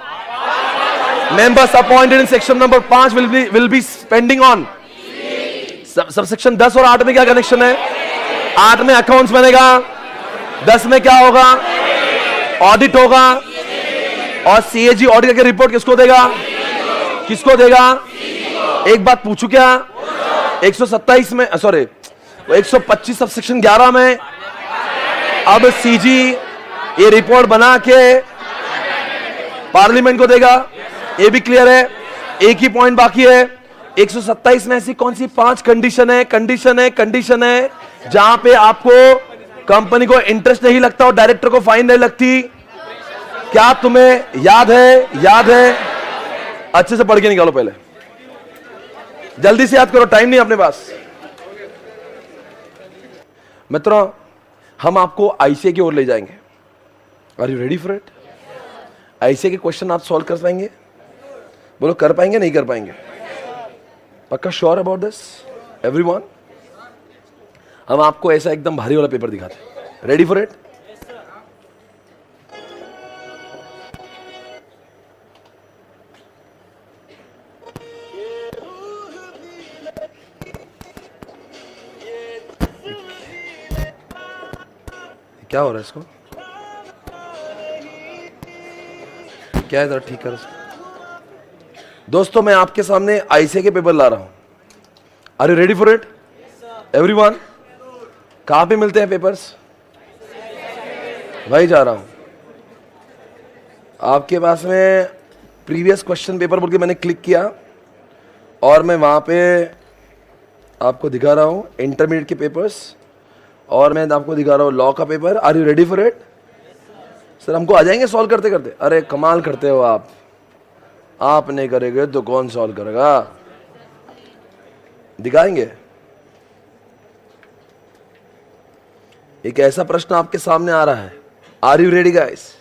members appointed in section number 5 will be spending on। Sub section 10 और 8 में क्या कनेक्शन है? 8 में अकाउंट्स बनेगा, 10 में क्या होगा? ऑडिट होगा। और सीएजी ऑडिट करके रिपोर्ट किसको देगा? किसको देगा? एक बात पूछू क्या, 127 में सॉरी 125 सब सेक्शन 11 में अब सीजी ये रिपोर्ट बना के पार्लियामेंट को देगा, ये भी क्लियर है। एक ही पॉइंट बाकी है, 127 में ऐसी कौन सी 5 कंडीशन है जहां पे आपको कंपनी को इंटरेस्ट नहीं लगता और डायरेक्टर को फाइन नहीं लगती? क्या तुम्हें याद है? अच्छे से पढ़ के निकालो, पहले जल्दी से याद करो, टाइम नहीं अपने पास। मित्रों हम आपको आईसीए की ओर ले जाएंगे। Are you ready for it? ICA के क्वेश्चन आप सॉल्व कर पाएंगे? बोलो कर पाएंगे नहीं कर पाएंगे? पक्का श्योर अबाउट दिस एवरीवन? हम आपको ऐसा एकदम भारी वाला पेपर दिखाते हैं। Ready for it? क्या हो रहा है इसको? क्या है, जरा ठीक कर। दोस्तों मैं आपके सामने आईसीए के पेपर ला रहा हूं। Are you ready for it everyone? कहां पे मिलते हैं पेपर्स? वही जा रहा हूं आपके पास में। प्रीवियस क्वेश्चन पेपर बोल के मैंने क्लिक किया और मैं वहां पे आपको दिखा रहा हूं इंटरमीडिएट के पेपर्स, और मैं आपको दिखा रहा हूं लॉ का paper. Are you ready for it? Sir हमको आ जाएंगे सॉल्व करते करते? अरे कमाल करते हो आप नहीं करेंगे तो कौन सॉल्व करेगा? दिखाएंगे। एक ऐसा प्रश्न आपके सामने आ रहा है। Are you ready guys?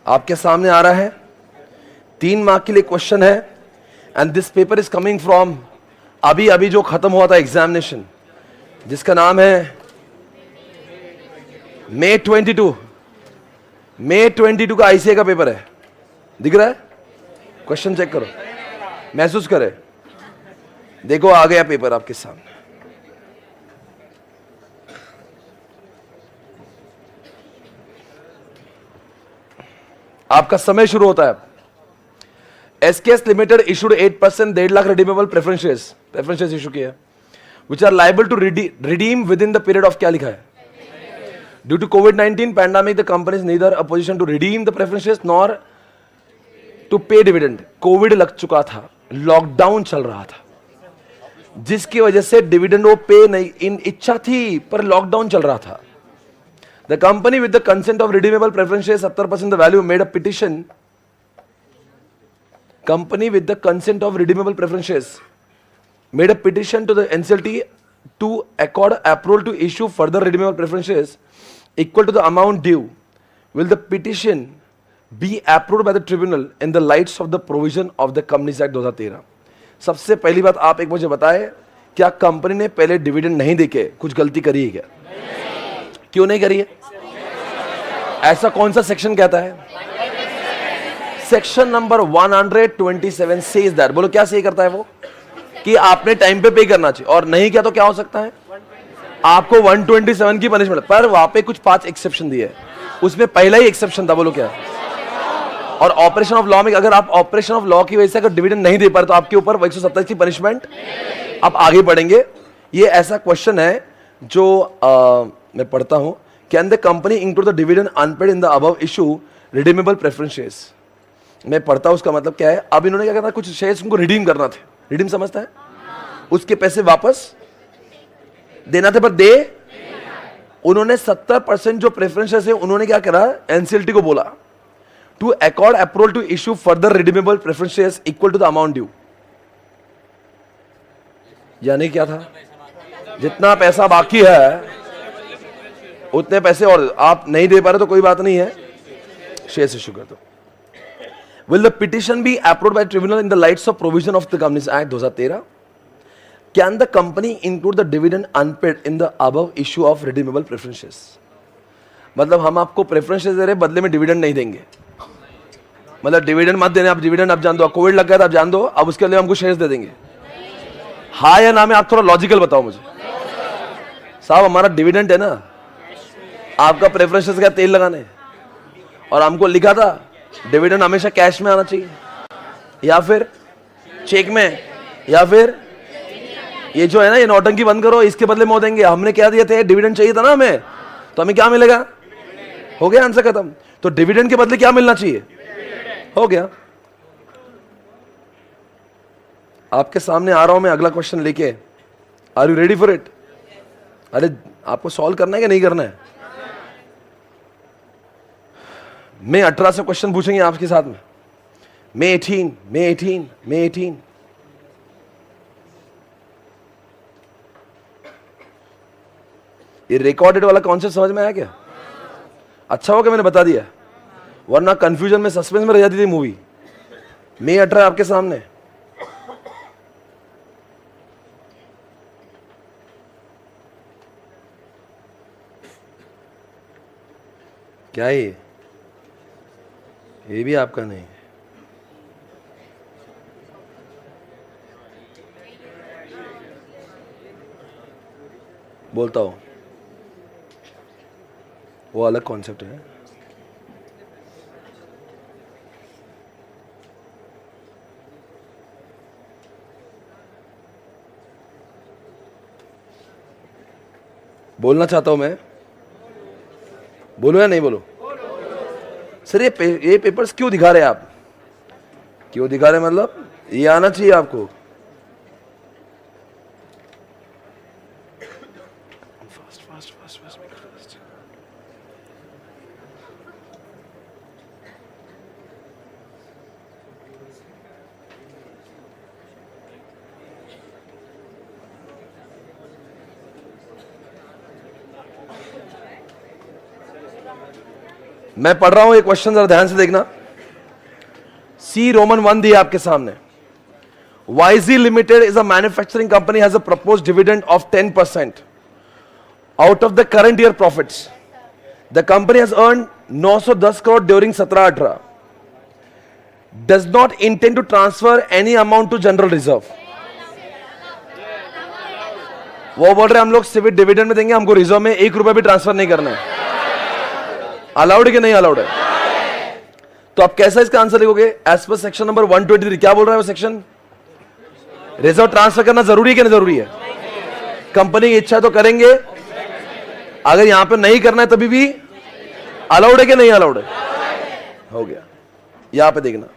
आपके सामने आ रहा है, 3 मार्क के लिए क्वेश्चन है, and this paper is coming from अभी जो खत्म हुआ था एग्जामिनेशन, जिसका नाम है May 22 का आईसीए का पेपर है। दिख रहा है? क्वेश्चन चेक करो, महसूस करे। देखो आ गया पेपर आपके सामने। आपका समय शुरू होता है। SKS limited issued 8% 1.5 lakh redeemable preferences issue किया, which are liable to redeem within the period of, क्या लिखा है, due to COVID-19 pandemic the company is neither a position to redeem the preferences nor to pay dividend. COVID लग चुका था, lockdown चल रहा था, जिसकी वजह से डिविडेंड वो पे नहीं, इन इच्छा थी पर लॉकडाउन चल रहा था। The company with the consent of redeemable preferences 70% the value made a petition. Company with the consent of redeemable preferences made a petition to the NCLT to accord approval to issue further redeemable preferences equal to the amount due. Will the petition be approved by the tribunal in the lights of the provision of the Companies Act 2013? सबसे पहली बात आप एक मुझे बताएं, क्या company ने पहले डिविडेंड नहीं देके कुछ गलती करी है क्या? क्यों नहीं करी है? ऐसा कौन सा सेक्शन कहता है? Section number 127 says that. बोलो क्या सही करता है वो? कि आपने टाइम पे करना चाहिए, और नहीं किया तो क्या हो सकता है? आपको 127 की पनिशमेंट। पर वहां पे कुछ 5 एक्सेप्शन दिए, उसमें पहला ही एक्सेप्शन था, बोलो क्या? और ऑपरेशन ऑफ लॉ में अगर आप ऑपरेशन ऑफ लॉ की वजह से अगर डिविडेंड नहीं दे पा रहे तो आपके ऊपर 127 की पनिशमेंट। आप आगे बढ़ेंगे, ये ऐसा क्वेश्चन है जो मैं पढ़ता हूं, can the company include the dividend unpaid in the above issue redeemable preferences. मैं पढ़ता हूं, उसका मतलब क्या है? अब इन्होंने क्या करना, कुछ शेयर्स उनको रिडीम करना थे, रिडीम समझता है, उसके पैसे वापस देना थे, पर दे उन्होंने 70% जो प्रेफरेंसेस है उन्होंने क्या करा, एनसीएलटी को बोला to accord approval to issue further redeemable preferences equal to the amount due. यानी क्या था, जितना पैसा बाकी है उतने पैसे, और आप नहीं दे पा रहे तो कोई बात नहीं है, शेयर्स इश्यू कर दो। Will the petition be approved by tribunal in the lights of provision of the Companies Act 2013? Can the company include the dividend unpaid in the above issue of redeemable preferences? मतलब हम आपको preferences दे रहे, बदले में dividend नहीं देंगे। मतलब dividend मत देने, आप डिविडेंड अब जान दो, कोविड लग गया था आप जान दो, अब उसके लिए हमको शेयर्स दे देंगे। हाँ या ना में आप थोड़ा लॉजिकल बताओ मुझे। साहब हमारा डिविडेंड है ना, आपका प्रेफरेंसेस का तेल लगाने, और हमको लिखा था डिविडेंड हमेशा कैश में आना चाहिए, या फिर चेक में, या फिर ये जो है ना, ये नौटंकी बंद करो, इसके बदले में देंगे। हमने क्या दिए थे? डिविडेंड चाहिए था ना हमें, तो हमें क्या मिलेगा? हो गया आंसर खत्म। तो डिविडेंड के बदले क्या मिलना चाहिए? हो गया। आपके सामने आ रहा हूं मैं अगला क्वेश्चन लेके, are you ready for it? अरे आपको सॉल्व करना है कि नहीं करना है? मैं 18 से क्वेश्चन पूछेंगे आपके साथ में। मे 18 ये रिकॉर्डेड वाला कॉन्सेप्ट समझ में आया क्या? अच्छा हो कि मैंने बता दिया, वरना कंफ्यूजन में, सस्पेंस में रह जाती थी मूवी। मे 18 आपके सामने। क्या है ये भी आपका नहीं है। बोलता हूं, वो अलग कॉन्सेप्ट है। बोलना चाहता हूं मैं, बोलो या नहीं बोलो? सर ये पेपर्स क्यों दिखा रहे हैं आप? क्यों दिखा रहे हैं? मतलब ये आना चाहिए आपको। मैं पढ़ रहा हूं, ये क्वेश्चन जरा ध्यान से देखना। सी रोमन 1 दिया आपके सामने। YZ Limited is a manufacturing company, has a proposed dividend of 10% out of the current year profits. The company has earned 910 crore during 17-18. Does not intend to transfer any amount to general reserve. वो बोल रहे हैं हम लोग सिर्फ dividend में देंगे, हमको रिजर्व में 1 रुपया भी ट्रांसफर नहीं करना है। अलाउड है कि नहीं अलाउड है? तो आप कैसा इसका आंसर लिखोगे? एज पर सेक्शन नंबर 123 क्या बोल रहा है वो सेक्शन? रिजर्व ट्रांसफर करना जरूरी है कि नहीं जरूरी है? कंपनी की इच्छा तो करेंगे, अगर यहां पे नहीं करना है तभी भी अलाउड है कि नहीं अलाउड है? हो गया। यहां पे देखना,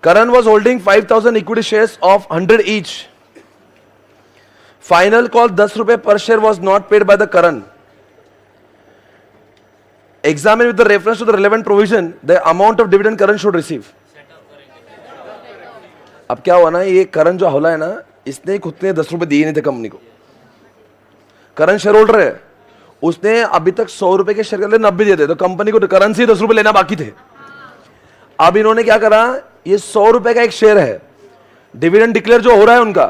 Karan was holding 5,000 equity shares of 100 each. Final call 10 रुपए per share was not paid by the Karan. Examine with the reference to the relevant provision the amount of dividend Karan should receive. अब क्या हुआ ना, ये करण जो होला है ना, इसने खुद ने 10 रुपए दिए नहीं थे कंपनी को। करण शेयर होल्डर है, उसने अभी तक 100 रुपए के शेयर के लिए 90 दिए थे, तो कंपनी को करण से 10 रुपए लेना बाकी थे। अब इन्होंने क्या करा, ये 100 रुपए का एक शेयर है, डिविडेंड डिक्लेयर जो हो रहा है उनका,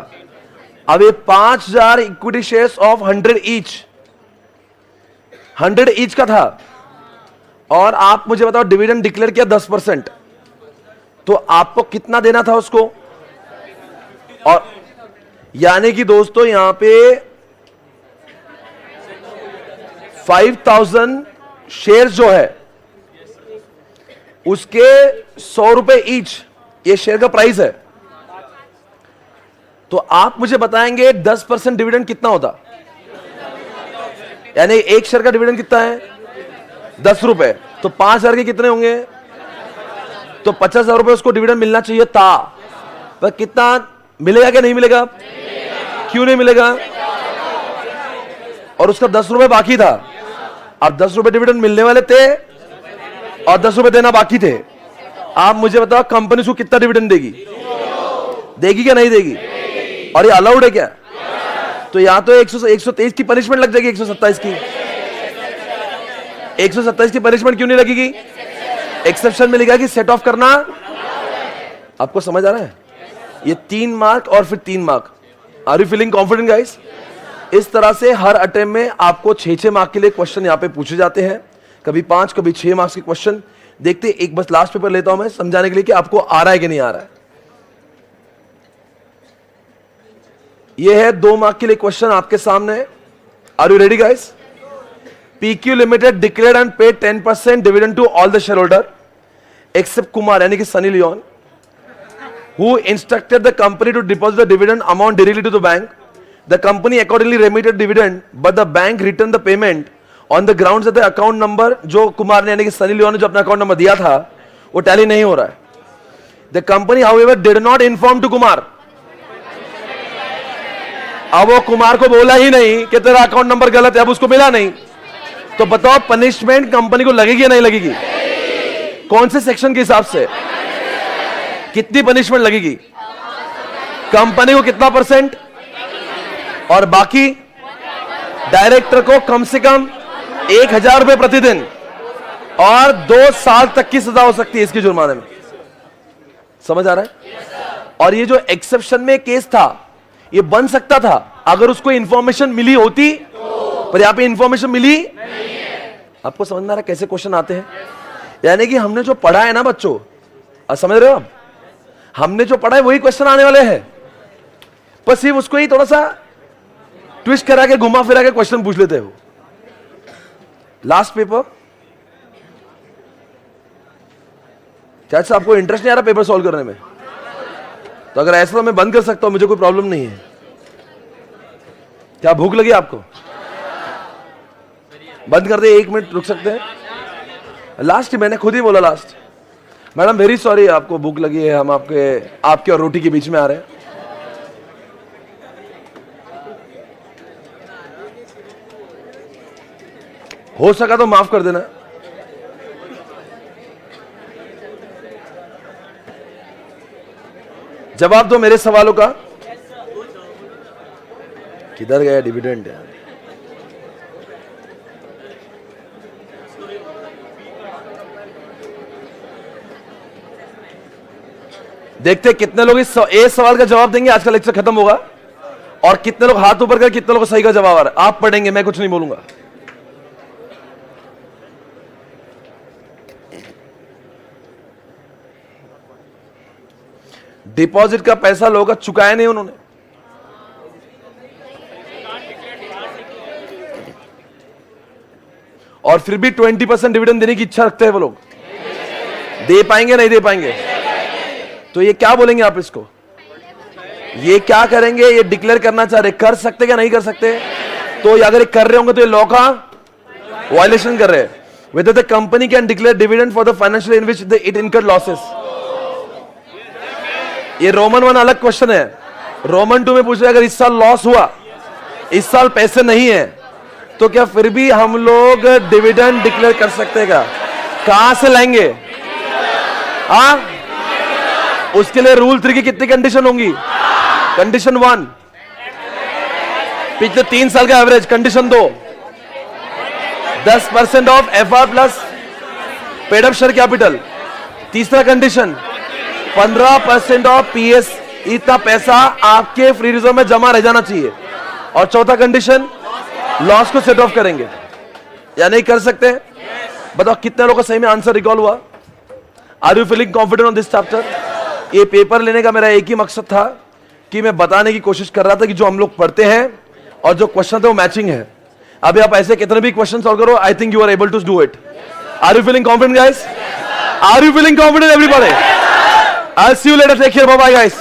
अब ये 5000 इक्विटी शेयर्स ऑफ 100 ईच का था, और आप मुझे बताओ डिविडेंड डिक्लेयर किया 10%, तो आपको कितना देना था उसको? और यानी कि दोस्तों यहां पे 5000 शेयर जो है उसके 100 रुपए ईच ये शेयर का प्राइस है। तो आप मुझे बताएंगे 10% डिविडेंड कितना होता? यानी एक शेयर का डिविडेंड कितना है? 10 रुपए, तो 5000 के कितने होंगे? तो 50,000 रुपए उसको डिविडेंड मिलना चाहिए था, पर कितना मिलेगा कि नहीं मिलेगा? क्यों नहीं मिलेगा? और उसका 10 रुपए बाकी था। अब 10 रुपए डिविडेंड मिलने वाले थे और 10 रुपए देना बाकी थे। आप मुझे बताओ कंपनी उसको कितना डिविडेंड देगी? देगी क्या नहीं देगी? और ये अलाउड है क्या? तो यहां तो 123 की पनिशमेंट लग जाएगी, 127 की। 127 की पनिशमेंट क्यों नहीं लगेगी? एक्सेप्शन में लिखा कि सेट ऑफ करना। आपको समझ आ रहा है? ये 3 मार्क और फिर 3 mark. Are you feeling confident guys? इस तरह से हर अटेम्प्ट में आपको 6 मार्क के लिए क्वेश्चन यहां पे पूछे जाते हैं, कभी 5 कभी 6 मार्क्स के क्वेश्चन। देखते एक बस लास्ट पेपर लेता हूं मैं समझाने के लिए कि आपको आ रहा है कि नहीं आ रहा है। ये है 2 मार्क के लिए क्वेश्चन आपके सामने। Are you ready guys? PQ Limited declared and paid 10% dividend to all the shareholder except Kumar यानी कि Sunny Leone, who instructed the company to deposit the dividend amount directly to the bank. The company accordingly remitted dividend, but the bank returned the payment on the grounds that the account number जो कुमार ने यानी कि Sunny Leone ने जो अपना account number दिया था वो टैली नहीं हो रहा है। The company however did not inform to Kumar. अब वो कुमार को बोला ही नहीं कि तेरा अकाउंट नंबर गलत है, अब उसको मिला नहीं, तो बताओ पनिशमेंट कंपनी को लगेगी या नहीं लगेगी? कौन से सेक्शन के हिसाब से? कितनी पनिशमेंट लगेगी? कंपनी को कितना %? और बाकी डायरेक्टर को कम से कम 1000 रुपए प्रतिदिन और 2 साल तक की सजा हो सकती है इसके जुर्माने में। समझ आ रहा है? और ये जो एक्सेप्शन में केस था ये बन सकता था अगर उसको इंफॉर्मेशन मिली होती, पर यहां पे इंफॉर्मेशन मिली नहीं है। आपको समझ में आ रहा है कैसे क्वेश्चन आते हैं? यानी कि हमने जो पढ़ा है ना बच्चों, समझ रहे हो आप? हमने जो पढ़ा है वही क्वेश्चन आने वाले हैं, पर सिर्फ उसको ही थोड़ा सा ट्विस्ट करा के घुमा फिरा के क्वेश्चन पूछ लेते हो। लास्ट पेपर क्या आपको इंटरेस्ट नहीं आ रहा पेपर सॉल्व करने में? तो अगर ऐसा तो मैं बंद कर सकता हूं, मुझे कोई प्रॉब्लम नहीं है। क्या भूख लगी आपको? बंद कर दे, 1 मिनट रुक सकते हैं। लास्ट मैंने खुद ही बोला लास्ट। मैडम वेरी सॉरी, आपको भूख लगी है, हम आपके और रोटी के बीच में आ रहे हैं। हो सका तो माफ कर देना। जवाब दो मेरे सवालों का। किधर गया डिविडेंड? देखते कितने लोग इस सवाल का जवाब देंगे। आज का लेक्चर खत्म होगा और कितने लोग हाथ ऊपर कर, कितने लोग सही का जवाब आ रहा है। आप पढ़ेंगे, मैं कुछ नहीं बोलूंगा। डिपॉजिट का पैसा लोगों का चुकाया नहीं उन्होंने। और फिर भी 20% डिविडेंड देने की इच्छा रखते हैं वो लोग, दे पाएंगे नहीं दे पाएंगे? तो ये क्या बोलेंगे आप इसको? ये क्या करेंगे? ये डिक्लेयर करना चाह रहे, कर सकते क्या नहीं कर सकते? तो ये अगर कर रहे होंगे तो ये लॉ का वायलेशन कर रहे हैं. Whether the company can declare dividend for the financial year in which it incurred losses. ये रोमन 1 अलग क्वेश्चन है. रोमन 2 में पूछ रहे अगर इस साल लॉस हुआ, इस साल पैसे नहीं है, तो क्या फिर भी हम लोग डिविडेंड डिक्लेयर कर सकते हैं क्या? कहां से लाएंगे? हाँ, उसके लिए रूल 3 की कितनी कंडीशन होंगी? कंडीशन 1 पिछले 3 साल का average. Condition 2 10% of FR plus paid up share capital. तीसरा कंडीशन 15% ऑफ PS. इतना पैसा आपके फ्री रिजर्व में जमा रह जाना चाहिए. और चौथा कंडीशन लॉस को सेट ऑफ करेंगे या नहीं कर सकते? बताओ कितने लोगों का सही में आंसर रिकॉल हुआ? Are you feeling confident on this chapter? ये पेपर लेने का मेरा एक ही मकसद था कि मैं बताने की कोशिश कर रहा था कि जो हम लोग पढ़ते हैं और जो क्वेश्चन थे वो मैचिंग है. अभी आप ऐसे कितने भी क्वेश्चन सॉल्व करो, I think you are able to do it. Are you feeling confident guys? Are you feeling confident everybody? I see you later. Take care. Bye bye guys.